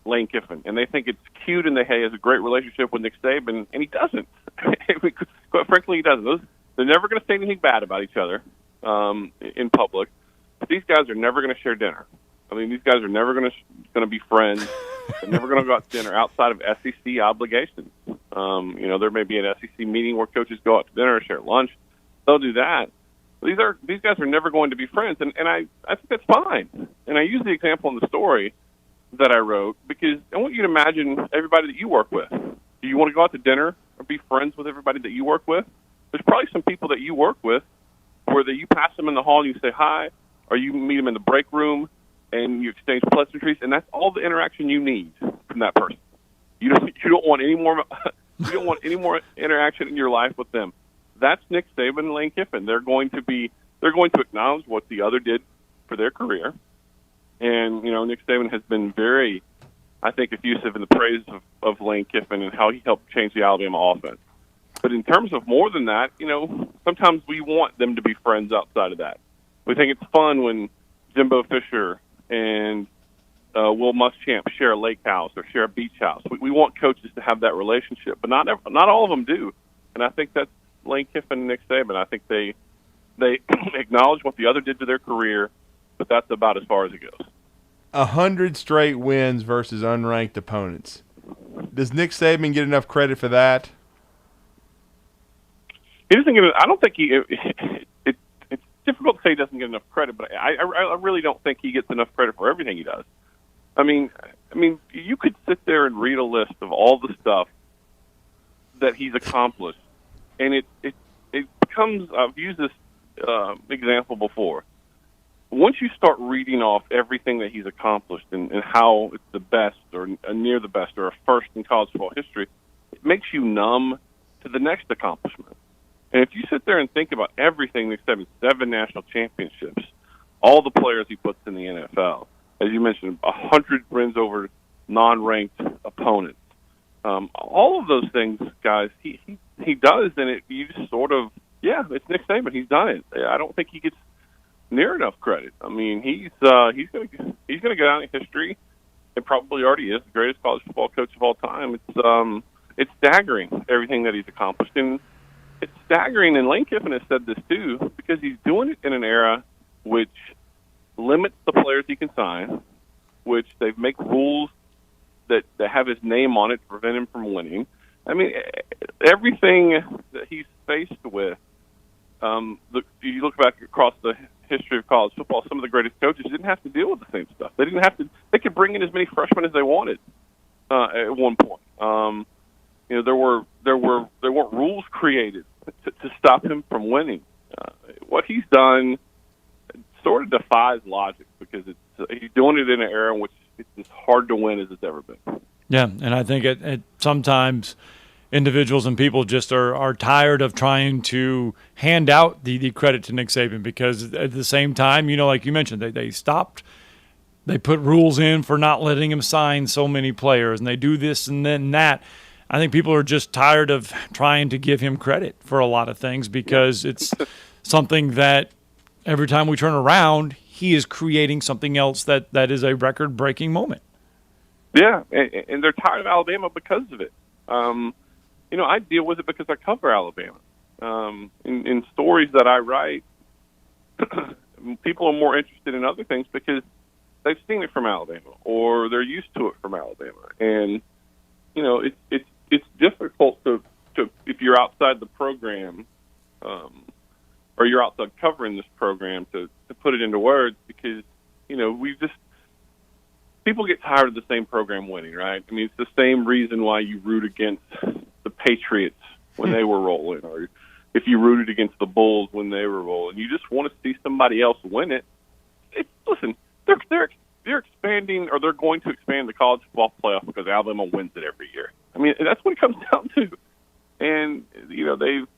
Lane Kiffin, and they think it's cute, and he has a great relationship with Nick Saban, and he doesn't. Quite frankly, he doesn't. They're never going to say anything bad about each other in public. But these guys are never going to share dinner. I mean, these guys are never going to be friends. They're never going to go out to dinner outside of SEC obligations. There may be an SEC meeting where coaches go out to dinner or share lunch. They'll do that. But these guys are never going to be friends, and I think that's fine. And I use the example in the story that I wrote because I want you to imagine everybody that you work with. Do you want to go out to dinner or be friends with everybody that you work with? There's probably some people that you work with where you pass them in the hall and you say hi, or you meet them in the break room and you exchange pleasantries, and that's all the interaction you need from that person. You don't want any more interaction in your life with them. That's Nick Saban and Lane Kiffin. They're going to acknowledge what the other did for their career. And, Nick Saban has been very, I think, effusive in the praise of Lane Kiffin and how he helped change the Alabama offense. But in terms of more than that, sometimes we want them to be friends outside of that. We think it's fun when Jimbo Fisher and Will Muschamp share a lake house or share a beach house. We want coaches to have that relationship, but not all of them do. And I think that's Lane Kiffin and Nick Saban. I think they acknowledge what the other did to their career, but that's about as far as it goes. 100 straight wins versus unranked opponents. Does Nick Saban get enough credit for that? He doesn't get it. I don't think it's difficult to say he doesn't get enough credit, but I really don't think he gets enough credit for everything he does. I mean, you could sit there and read a list of all the stuff that he's accomplished, and it becomes. I've used this example before. Once you start reading off everything that he's accomplished and how it's the best or near the best or a first in college football history, it makes you numb to the next accomplishment. And if you sit there and think about everything except 7 national championships, all the players he puts in the NFL, as you mentioned, 100 wins over non-ranked opponents, all of those things, guys, he does, and you just sort of, it's Nick Saban. He's done it. I don't think he gets near enough credit. I mean, he's going to go down in history. It probably already is the greatest college football coach of all time. It's staggering everything that he's accomplished, and it's staggering. And Lane Kiffin has said this too, because he's doing it in an era which limits the players he can sign, which they make rules that have his name on it to prevent him from winning. I mean, everything that he's faced with. You look back across the history of college football, some of the greatest coaches didn't have to deal with the same stuff. They didn't have to. They could bring in as many freshmen as they wanted at one point. There weren't rules created to stop him from winning. What he's done sort of defies logic, because he's doing it in an era in which it's as hard to win as it's ever been. Yeah, and I think it sometimes individuals and people just are tired of trying to hand out the credit to Nick Saban, because at the same time, like you mentioned, they put rules in for not letting him sign so many players, and they do this and then that. I think people are just tired of trying to give him credit for a lot of things, because it's something that every time we turn around, he is creating something else that is a record-breaking moment. Yeah, and they're tired of Alabama because of it. I deal with it because I cover Alabama. In stories that I write, people are more interested in other things because they've seen it from Alabama or they're used to it from Alabama. And, it's difficult to if you're outside the program or you're outside covering this program to put it into words, because, people get tired of the same program winning, right? I mean, it's the same reason why you root against the Patriots when they were rolling, or if you rooted against the Bulls when they were rolling. You just want to see somebody else win it. Listen, they're expanding, or they're going to expand the college football playoff because Alabama wins it every year. I mean, that's what it comes down to. And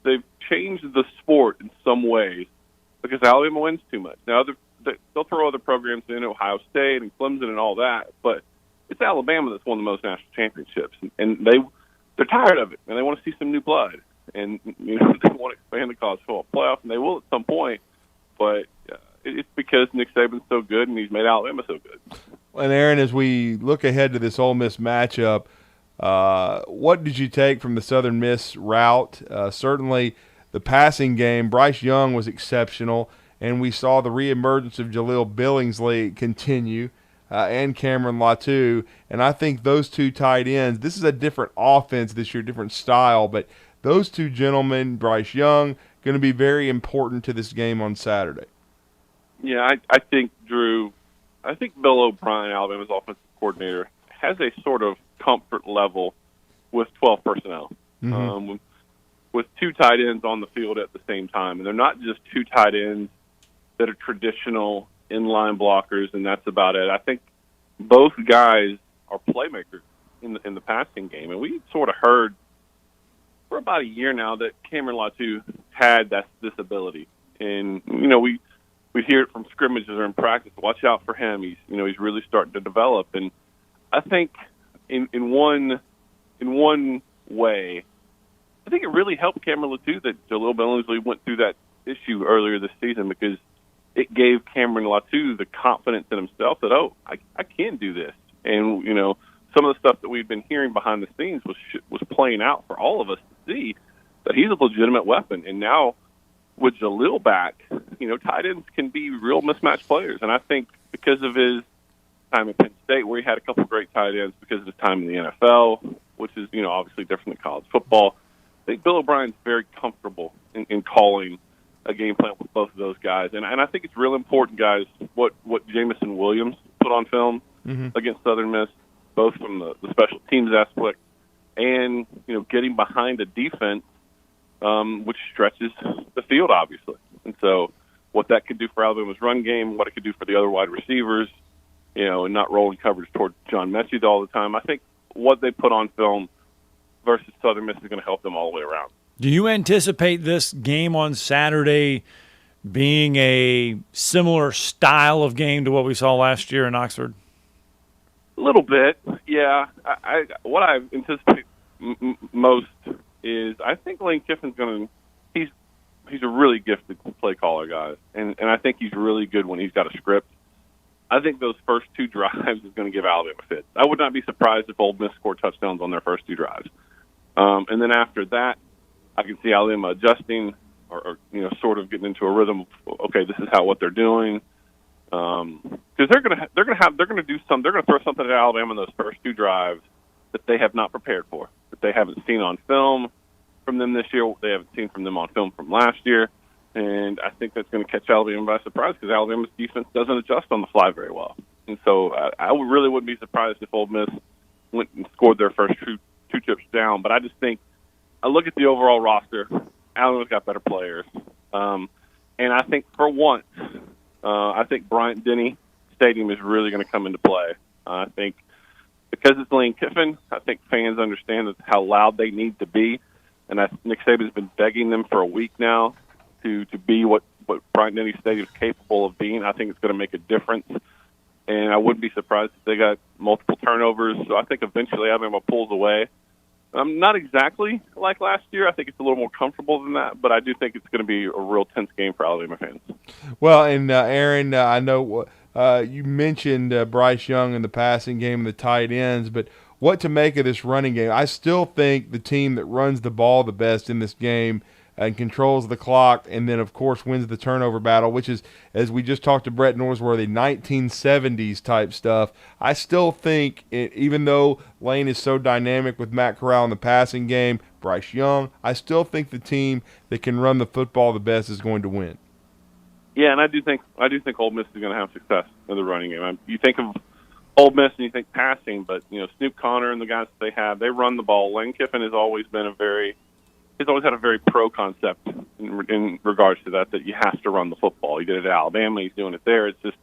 they've changed the sport in some ways because Alabama wins too much. Now they'll throw other programs in, Ohio State and Clemson and all that, but it's Alabama that's won the most national championships, and they're tired of it, and they want to see some new blood, and they want to expand the college football playoff, and they will at some point, but it's because Nick Saban's so good and he's made Alabama so good. And Aaron, as we look ahead to this Ole Miss matchup, what did you take from the Southern Miss route? Certainly the passing game, Bryce Young was exceptional, and we saw the reemergence of Jaleel Billingsley continue, and Cameron Latu. And I think those two tight ends, this is a different offense this year, different style, but those two gentlemen, Bryce Young, going to be very important to this game on Saturday. Yeah, I think, Drew, Bill O'Brien, Alabama's offensive coordinator, has a sort of comfort level with 12 personnel, with two tight ends on the field at the same time. And they're not just two tight ends that are traditional inline blockers, and that's about it. I think both guys are playmakers in the passing game. And we sort of heard for about a year now that Cameron Latu had this ability. And, we hear it from scrimmages or in practice. Watch out for him. He's really starting to develop. And I think in one way, I think it really helped Cameron Latu that Jaleel Billingsley went through that issue earlier this season, because it gave Cameron Latu the confidence in himself that, I can do this. And, some of the stuff that we've been hearing behind the scenes was playing out for all of us to see that he's a legitimate weapon. And now with Jaleel back, tight ends can be real mismatched players. And I think because of his time at Penn State, where he had a couple of great tight ends, because of his time in the NFL, which is, obviously different than college football, I think Bill O'Brien's very comfortable in calling a game plan with both of those guys. And I think it's real important, guys, what Jamison Williams put on film against Southern Miss, both from the special teams aspect and, getting behind a defense which stretches the field, obviously. And so what that could do for Alabama's run game, what it could do for the other wide receivers, and not rolling coverage toward John Mechie all the time. I think what they put on film versus Southern Miss is going to help them all the way around. Do you anticipate this game on Saturday being a similar style of game to what we saw last year in Oxford? A little bit, yeah. What I anticipate most is I think Lane Kiffin's going to – he's a really gifted play caller, guys, and I think he's really good when he's got a script. I think those first two drives is going to give Alabama fits. I would not be surprised if Ole Miss scored touchdowns on their first two drives. And then after that, I can see Alabama adjusting or sort of getting into a rhythm of, okay, this is what they're doing. Because they're going to throw something at Alabama in those first two drives that they have not prepared for, that they haven't seen on film from them this year, they haven't seen from them on film from last year. And I think that's going to catch Alabama by surprise because Alabama's defense doesn't adjust on the fly very well. And so I really wouldn't be surprised if Ole Miss went and scored their first two trips down. But I just think I look at the overall roster. Alabama's got better players. And I think for once, I think Bryant-Denny Stadium is really going to come into play. I think because it's Lane Kiffin, I think fans understand how loud they need to be. And Nick Saban's been begging them for a week now to be what Bryant-Denny Stadium is capable of being. I think it's going to make a difference. And I wouldn't be surprised if they got multiple turnovers. So I think eventually Alabama pulls away. Not exactly like last year. I think it's a little more comfortable than that, but I do think it's going to be a real tense game for Alabama fans. Well, and Aaron, I know you mentioned Bryce Young in the passing game and the tight ends, but what to make of this running game? I still think the team that runs the ball the best in this game and controls the clock and then, of course, wins the turnover battle, which is, as we just talked to Brett Norsworthy, 1970s type stuff. I still think, even though Lane is so dynamic with Matt Corral in the passing game, Bryce Young, I still think the team that can run the football the best is going to win. Yeah, and I do think Ole Miss is going to have success in the running game. You think of Ole Miss and you think passing, but Snoop Connor and the guys that they have, they run the ball. Lane Kiffin has always been he's always had a very pro concept in regards to that you have to run the football. He did it at Alabama. He's doing it there. It's just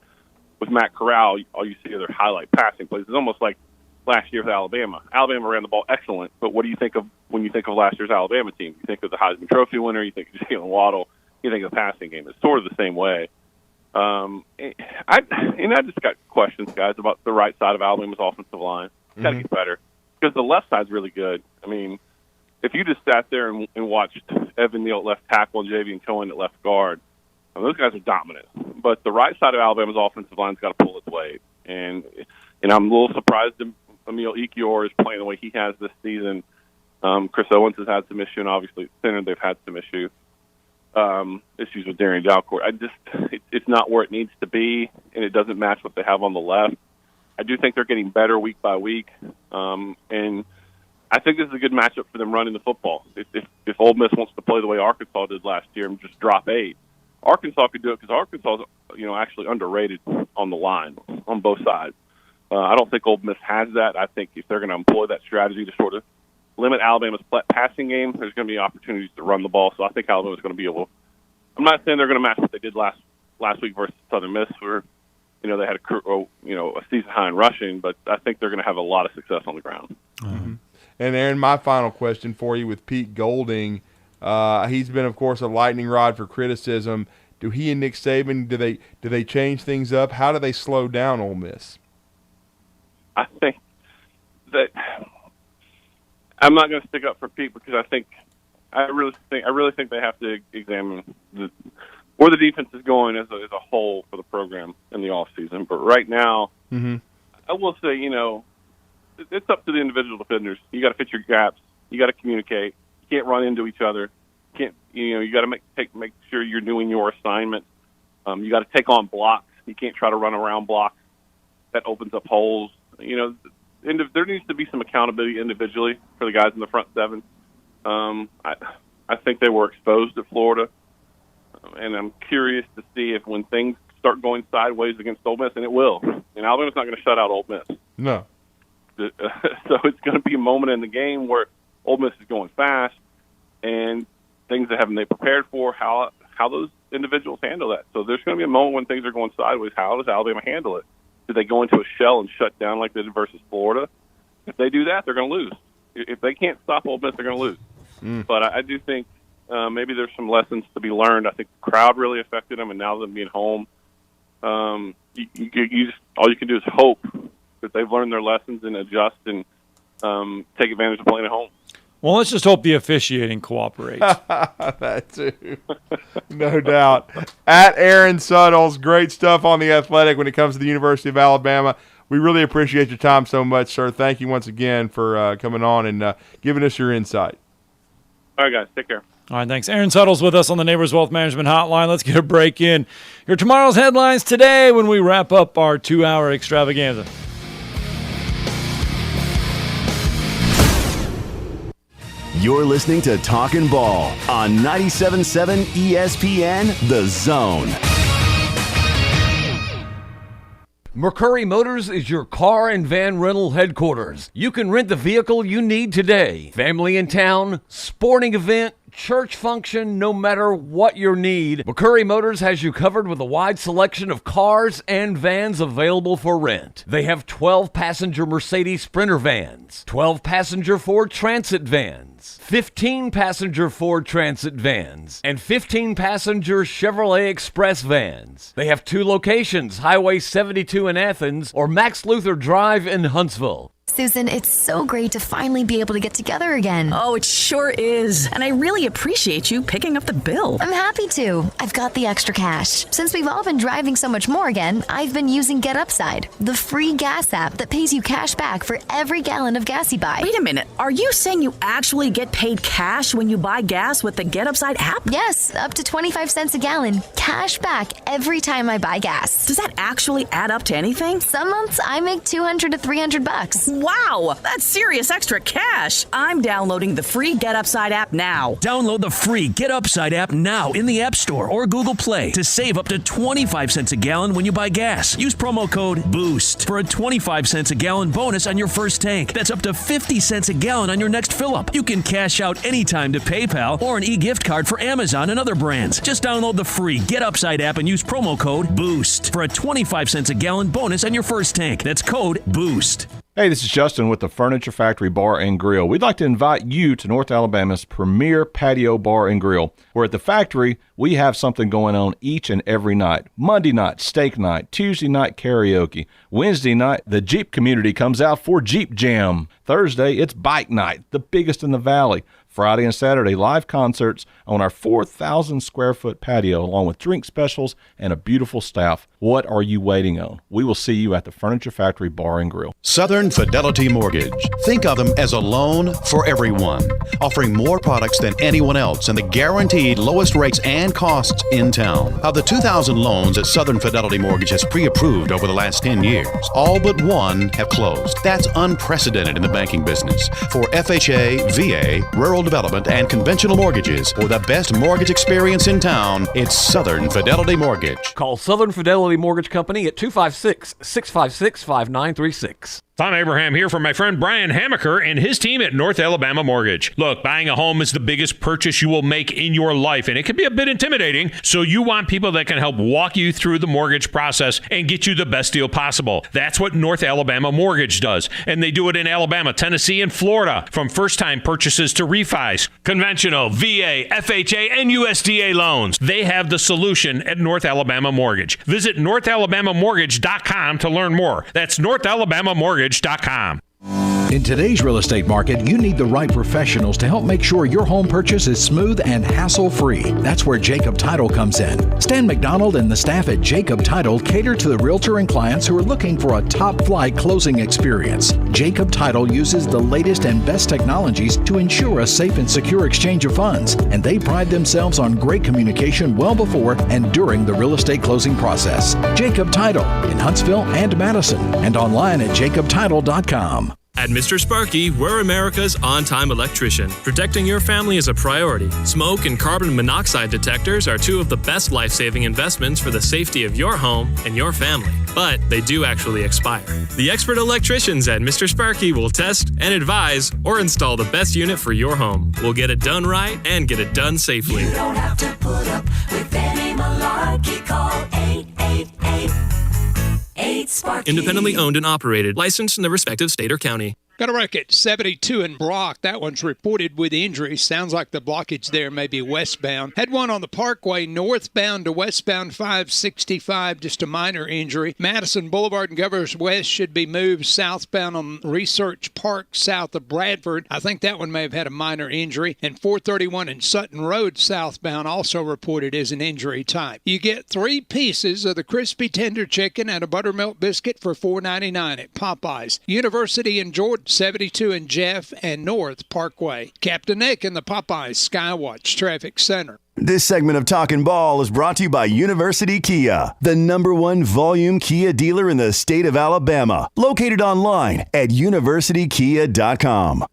with Matt Corral, all you see are their highlight passing plays. It's almost like last year with Alabama. Alabama ran the ball excellent, but what do you think of when you think of last year's Alabama team? You think of the Heisman Trophy winner. You think of Jalen Waddle. You think of the passing game. It's sort of the same way. I just got questions, guys, about the right side of Alabama's offensive line. It's got to get better because the left side's really good. I mean, if you just sat there and watched Evan Neal at left tackle and Javian Cohen at left guard, those guys are dominant. But the right side of Alabama's offensive line's got to pull its weight. And I'm a little surprised that Emil Ekiyor is playing the way he has this season. Chris Owens has had some issue, and obviously at center they've had some issues with Darian Dalcourt. It's not where it needs to be, and it doesn't match what they have on the left. I do think they're getting better week by week, and I think this is a good matchup for them running the football. If Ole Miss wants to play the way Arkansas did last year and just drop 8, Arkansas could do it because Arkansas is actually underrated on the line on both sides. I don't think Ole Miss has that. I think if they're going to employ that strategy to sort of limit Alabama's passing game, there's going to be opportunities to run the ball. So I think Alabama's going to be able. I'm not saying they're going to match what they did last week versus Southern Miss, where they had a season high in rushing, but I think they're going to have a lot of success on the ground. Mm-hmm. And Aaron, my final question for you with Pete Golding. He's been, of course, a lightning rod for criticism. Do he and Nick Saban, do they change things up? How do they slow down Ole Miss? I think that I'm not going to stick up for Pete because I really think they have to examine where the defense is going as a whole for the program in the offseason. But right now, I will say, it's up to the individual defenders. You got to fit your gaps. You got to communicate. You can't run into each other. You got to make sure you're doing your assignment. You got to take on blocks. You can't try to run around blocks. That opens up holes. There needs to be some accountability individually for the guys in the front seven. I think they were exposed at Florida, and I'm curious to see if when things start going sideways against Ole Miss, and it will, and Alabama's not going to shut out Ole Miss. No. So it's going to be a moment in the game where Ole Miss is going fast, and things that haven't they prepared for, how those individuals handle that. So there's going to be a moment when things are going sideways. How does Alabama handle it? Do they go into a shell and shut down like they did versus Florida? If they do that, they're going to lose. If they can't stop Ole Miss, they're going to lose. But I do think maybe there's some lessons to be learned. I think the crowd really affected them, and now them being home, you just all you can do is hope that they've learned their lessons and adjust and take advantage of playing at home. Well, let's just hope the officiating cooperates. That too. No doubt. At Aaron Suttles, great stuff on The Athletic when it comes to the University of Alabama. We really appreciate your time so much, sir. Thank you once again for coming on and giving us your insight. All right, guys. Take care. All right, thanks. Aaron Suttles with us on the Neighbors Wealth Management Hotline. Let's get a break in. Here are tomorrow's headlines today when we wrap up our 2-hour extravaganza. You're listening to Talkin Ball on 97.7 ESPN The Zone. McCurry Motors is your car and van rental headquarters. You can rent the vehicle you need today. Family in town, sporting event, church function, no matter what your need, McCurry Motors has you covered with a wide selection of cars and vans available for rent. They have 12-passenger Mercedes Sprinter vans, 12-passenger Ford Transit vans, 15-passenger Ford Transit vans, and 15-passenger Chevrolet Express vans. They have 2 locations, Highway 72 in Athens or Max Luther Drive in Huntsville. Susan, it's so great to finally be able to get together again. Oh, it sure is. And I really appreciate you picking up the bill. I'm happy to. I've got the extra cash. Since we've all been driving so much more again, I've been using Get Upside, the free gas app that pays you cash back for every gallon of gas you buy. Wait a minute. Are you saying you actually get paid cash when you buy gas with the Get Upside app? Yes, up to 25 cents a gallon. Cash back every time I buy gas. Does that actually add up to anything? Some months I make $200 to $300. Wow, that's serious extra cash. I'm downloading the free Get Upside app now. Download the free Get Upside app now in the App Store or Google Play to save up to 25 cents a gallon when you buy gas. Use promo code BOOST for a 25 cents a gallon bonus on your first tank. That's up to 50 cents a gallon on your next fill-up. You can cash out anytime to PayPal or an e-gift card for Amazon and other brands. Just download the free Get Upside app and use promo code BOOST for a 25 cents a gallon bonus on your first tank. That's code BOOST. Hey, this is Justin with the Furniture Factory Bar and Grill. We'd like to invite you to North Alabama's premier patio bar and grill, where at the factory, we have something going on each and every night. Monday night, steak night. Tuesday night, karaoke. Wednesday night, the Jeep community comes out for Jeep Jam. Thursday, it's bike night, the biggest in the valley. Friday and Saturday, live concerts on our 4,000 square foot patio, along with drink specials and a beautiful staff. What are you waiting on? We will see you at the Furniture Factory Bar and Grill. Southern Fidelity Mortgage. Think of them as a loan for everyone, offering more products than anyone else and the guaranteed lowest rates and costs in town. Of the 2,000 loans that Southern Fidelity Mortgage has pre-approved over the last 10 years, all but one have closed. That's unprecedented in the banking business. For FHA, VA, rural development, and conventional mortgages, for the best mortgage experience in town, it's Southern Fidelity Mortgage. Call Southern Fidelity Mortgage Company at 256-656-5936. Tom Abraham here from my friend Brian Hamaker and his team at North Alabama Mortgage. Look, buying a home is the biggest purchase you will make in your life, and it can be a bit intimidating, so you want people that can help walk you through the mortgage process and get you the best deal possible. That's what North Alabama Mortgage does, and they do it in Alabama, Tennessee, and Florida, from first-time purchases to refis, conventional, VA, FHA, and USDA loans. They have the solution at North Alabama Mortgage. Visit NorthAlabamaMortgage.com to learn more. That's NorthAlabamaMortgage.com. In today's real estate market, you need the right professionals to help make sure your home purchase is smooth and hassle-free. That's where Jacob Title comes in. Stan McDonald and the staff at Jacob Title cater to the realtor and clients who are looking for a top-flight closing experience. Jacob Title uses the latest and best technologies to ensure a safe and secure exchange of funds, and they pride themselves on great communication well before and during the real estate closing process. Jacob Title in Huntsville and Madison, and online at jacobtitle.com. At Mr. Sparky, we're America's on-time electrician. Protecting your family is a priority. Smoke and carbon monoxide detectors are two of the best life-saving investments for the safety of your home and your family. But they do actually expire. The expert electricians at Mr. Sparky will test and advise or install the best unit for your home. We'll get it done right and get it done safely. You don't have to put up with any malarkey. Call 888-8-SPARKY. Independently owned and operated. Licensed in the respective state or county. Got a wreck at 72 in Brock. That one's reported with injury. Sounds like the blockage there may be westbound. Had one on the Parkway, northbound to westbound 565, just a minor injury. Madison Boulevard and Governors West should be moved southbound on Research Park south of Bradford. I think that one may have had a minor injury. And 431 and Sutton Road southbound also reported as an injury type. You get 3 pieces of the crispy tender chicken and a buttermilk biscuit for $4.99 at Popeyes. University in Jordan, 72 in Jeff and North Parkway. Captain Nick in the Popeyes Skywatch Traffic Center. This segment of Talkin Ball is brought to you by University Kia, the #1 volume Kia dealer in the state of Alabama. Located online at universitykia.com.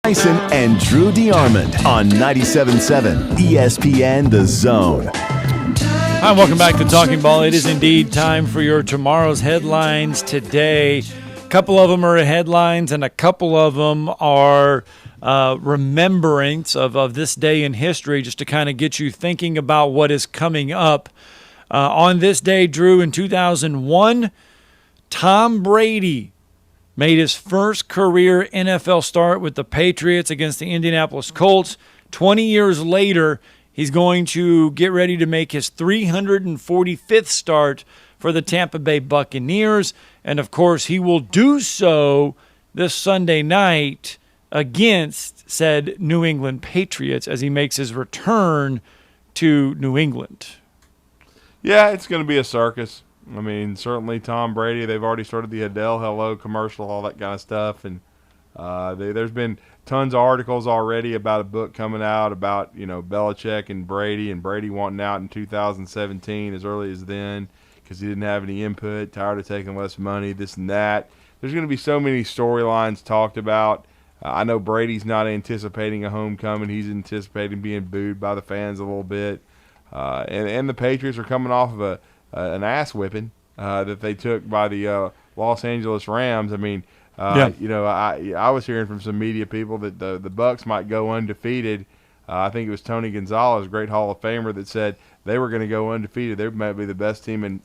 Theisen and Drew DeArmond on 97.7 ESPN The Zone. Hi, and welcome back to Talking Ball. It is indeed time for your tomorrow's headlines today. A couple of them are headlines, and a couple of them are remembrance of this day in history, just to kind of get you thinking about what is coming up. On this day, Drew, in 2001, Tom Brady made his first career NFL start with the Patriots against the Indianapolis Colts. 20 years later, he's going to get ready to make his 345th start for the Tampa Bay Buccaneers. And, of course, he will do so this Sunday night against said New England Patriots as he makes his return to New England. Yeah, it's going to be a circus. I mean, certainly Tom Brady, they've already started the Adele Hello commercial, all that kind of stuff. And there's been tons of articles already about a book coming out about, Belichick and Brady wanting out in 2017 as early as then because he didn't have any input, tired of taking less money, this and that. There's going to be so many storylines talked about. I know Brady's not anticipating a homecoming. He's anticipating being booed by the fans a little bit. And the Patriots are coming off of an ass whipping that they took by the Los Angeles Rams. I mean, I was hearing from some media people that the Bucs might go undefeated. I think it was Tony Gonzalez, great Hall of Famer, that said they were going to go undefeated. They might be the best team and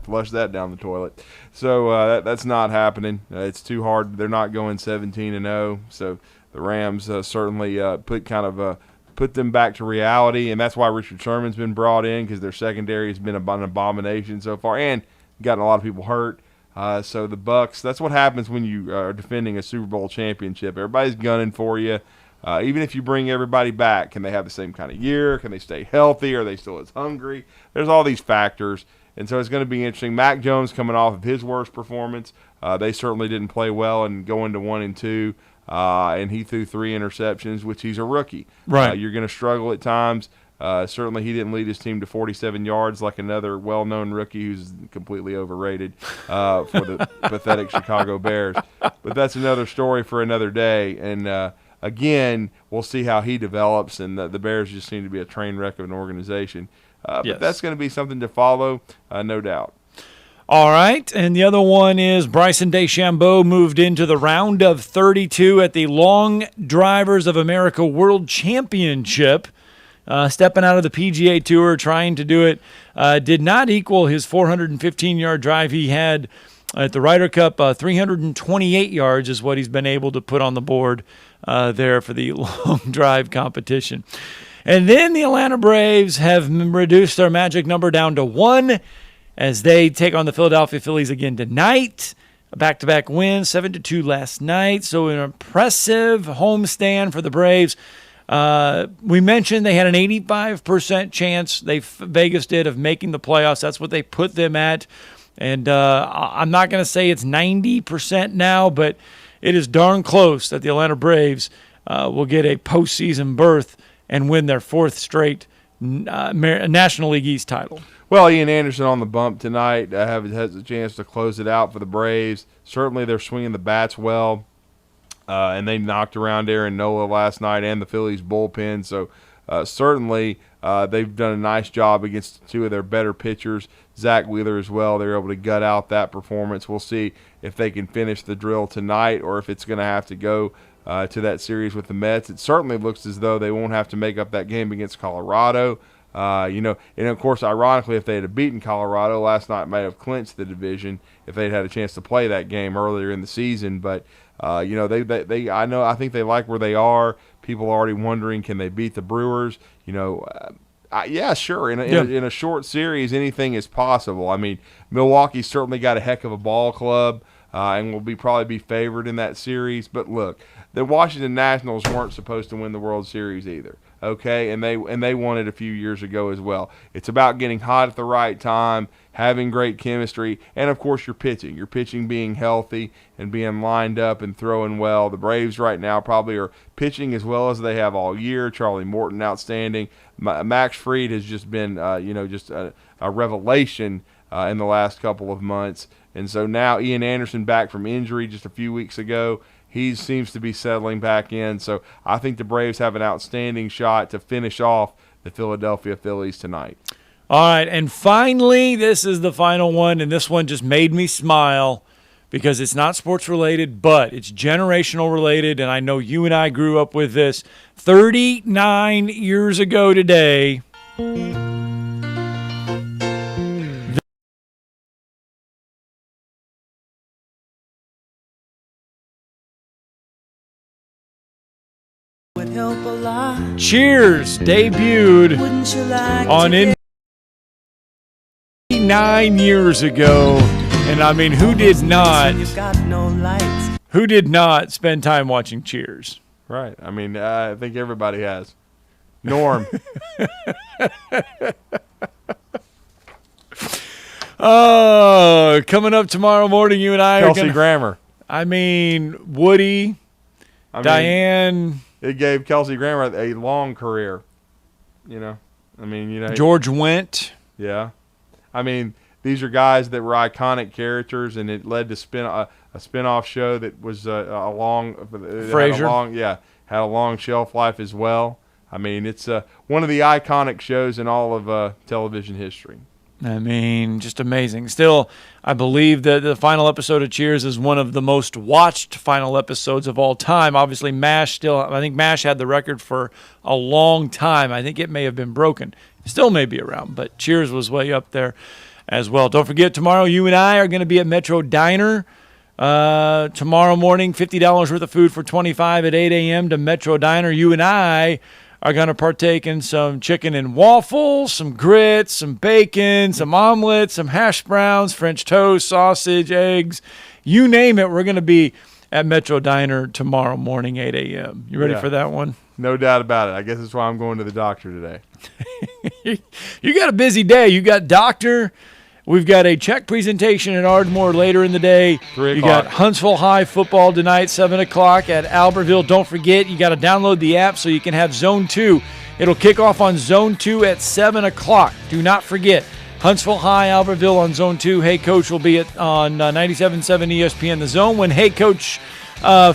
flush that down the toilet. So that's not happening. It's too hard. They're not going 17-0. So the Rams certainly put them back to reality, and that's why Richard Sherman's been brought in, because their secondary has been an abomination so far and gotten a lot of people hurt. So the Bucs, that's what happens when you are defending a Super Bowl championship. Everybody's gunning for you. Even if you bring everybody back, can they have the same kind of year? Can they stay healthy? Are they still as hungry? There's all these factors, and so it's going to be interesting. Mac Jones coming off of his worst performance. They certainly didn't play well and go into 1-2. And he threw 3 interceptions, which he's a rookie. Right. You're going to struggle at times. Certainly he didn't lead his team to 47 yards like another well-known rookie who's completely overrated for the pathetic Chicago Bears. But that's another story for another day. And, again, we'll see how he develops. And the Bears just seem to be a train wreck of an organization. But that's going to be something to follow, no doubt. All right, and the other one is Bryson DeChambeau moved into the round of 32 at the Long Drivers of America World Championship, stepping out of the PGA Tour, trying to do it. Did not equal his 415-yard drive he had at the Ryder Cup. 328 yards is what he's been able to put on the board there for the long drive competition. And then the Atlanta Braves have reduced their magic number down to 1 as they take on the Philadelphia Phillies again tonight. A back-to-back win, 7-2 last night. So an impressive homestand for the Braves. We mentioned they had an 85% chance, Vegas did, of making the playoffs. That's what they put them at. And I'm not going to say it's 90% now, but it is darn close that the Atlanta Braves will get a postseason berth and win their 4th straight National League East title. Well, Ian Anderson on the bump tonight has a chance to close it out for the Braves. Certainly they're swinging the bats well, and they knocked around Aaron Nola last night and the Phillies bullpen. So certainly they've done a nice job against 2 of their better pitchers, Zach Wheeler as well. They're able to gut out that performance. We'll see if they can finish the drill tonight or if it's going to have to go to that series with the Mets. It certainly looks as though they won't have to make up that game against Colorado. And of course, ironically, if they had beaten Colorado last night, might have clinched the division if they'd had a chance to play that game earlier in the season. But I think they like where they are. People are already wondering, can they beat the Brewers? Yeah, sure. In a short series, anything is possible. I mean, Milwaukee's certainly got a heck of a ball club, and will probably be favored in that series. But look, the Washington Nationals weren't supposed to win the World Series either. Okay, and they won it a few years ago as well. It's about getting hot at the right time, having great chemistry, and of course your pitching. Your pitching being healthy and being lined up and throwing well. The Braves right now probably are pitching as well as they have all year. Charlie Morton outstanding. Max Fried has just been just a revelation in the last couple of months. And so now Ian Anderson back from injury just a few weeks ago. He seems to be settling back in. So I think the Braves have an outstanding shot to finish off the Philadelphia Phillies tonight. All right, and finally, this is the final one, and this one just made me smile because it's not sports related, but it's generational related, and I know you and I grew up with this. 39 years ago today, Cheers debuted on 9 years ago, and I mean, who did not spend time watching Cheers? Right. I mean, I think everybody has. Norm. Oh, coming up tomorrow morning, you and I Kelsey Grammer. I mean, Woody, Diane. It gave Kelsey Grammer a long career. George Wendt. Yeah. I mean, these are guys that were iconic characters, and it led to a spin-off show that was had a long shelf life as well. I mean, it's one of the iconic shows in all of television history. I mean, just amazing. Still, I believe that the final episode of Cheers is one of the most watched final episodes of all time. Obviously, I think MASH had the record for a long time. I think it may have been broken. It still may be around, but Cheers was way up there as well. Don't forget, tomorrow you and I are going to be at Metro Diner. Tomorrow morning, $50 worth of food for $25 at 8 a.m. to Metro Diner. You and I are going to partake in some chicken and waffles, some grits, some bacon, some omelets, some hash browns, French toast, sausage, eggs, you name it. We're going to be at Metro Diner tomorrow morning, 8 a.m. You ready for that one? No doubt about it. I guess that's why I'm going to the doctor today. You got a busy day. You got doctor. We've got a check presentation at Ardmore later in the day. 3 o'clock. You got Huntsville High football tonight, 7 o'clock at Albertville. Don't forget, you got to download the app so you can have Zone 2. It'll kick off on Zone 2 at 7 o'clock. Do not forget, Huntsville High, Albertville on Zone 2. Hey Coach will be on 97.7 ESPN The Zone. When Hey Coach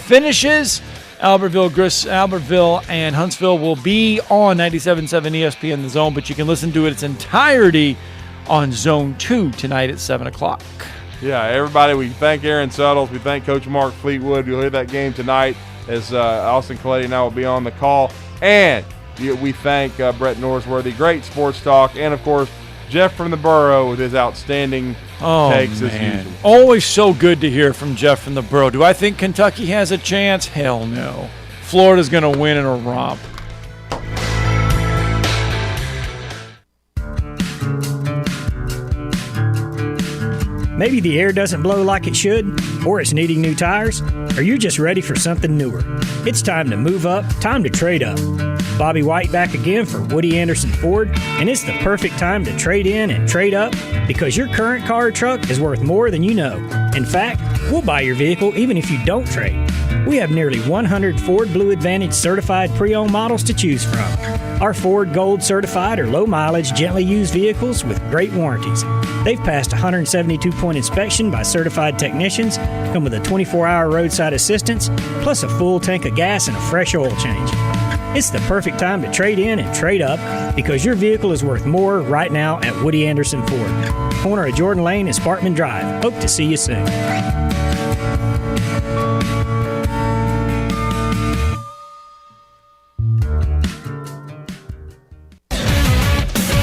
finishes, Albertville and Huntsville will be on 97.7 ESPN The Zone, but you can listen to its entirety on Zone 2 tonight at 7 o'clock. Yeah, everybody, we thank Aaron Suttles. We thank Coach Mark Fleetwood. You'll hear that game tonight as Austin Coletti and I will be on the call. And we thank Brett Norsworthy, great sports talk, and, of course, Jeff from the Borough with his outstanding takes as usual. Always so good to hear from Jeff from the Borough. Do I think Kentucky has a chance? Hell no. Florida's going to win in a romp. Maybe the air doesn't blow like it should, or it's needing new tires, or you're just ready for something newer. It's time to move up, time to trade up. Bobby White back again for Woody Anderson Ford, and it's the perfect time to trade in and trade up because your current car or truck is worth more than you know. In fact, we'll buy your vehicle even if you don't trade. We have nearly 100 Ford Blue Advantage certified pre-owned models to choose from. Our Ford Gold certified or low mileage, gently used vehicles with great warranties. They've passed a 172-point inspection by certified technicians, come with a 24-hour roadside assistance, plus a full tank of gas and a fresh oil change. It's the perfect time to trade in and trade up because your vehicle is worth more right now at Woody Anderson Ford. Corner of Jordan Lane and Sparkman Drive. Hope to see you soon.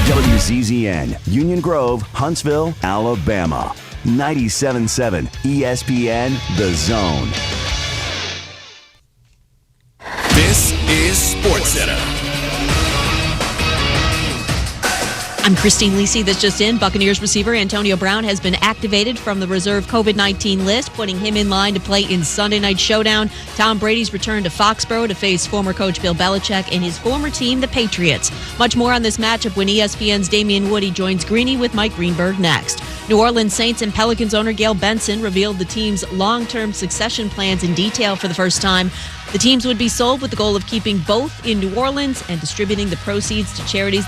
WZZN, Union Grove, Huntsville, Alabama. 97.7 ESPN, The Zone. This is SportsCenter. I'm Christine Lisi. This just in. Buccaneers receiver Antonio Brown has been activated from the reserve COVID-19 list, putting him in line to play in Sunday Night Showdown. Tom Brady's return to Foxborough to face former coach Bill Belichick and his former team, the Patriots. Much more on this matchup when ESPN's Damian Woody joins Greeny with Mike Greenberg next. New Orleans Saints and Pelicans owner Gail Benson revealed the team's long-term succession plans in detail for the first time. The teams would be sold with the goal of keeping both in New Orleans and distributing the proceeds to charities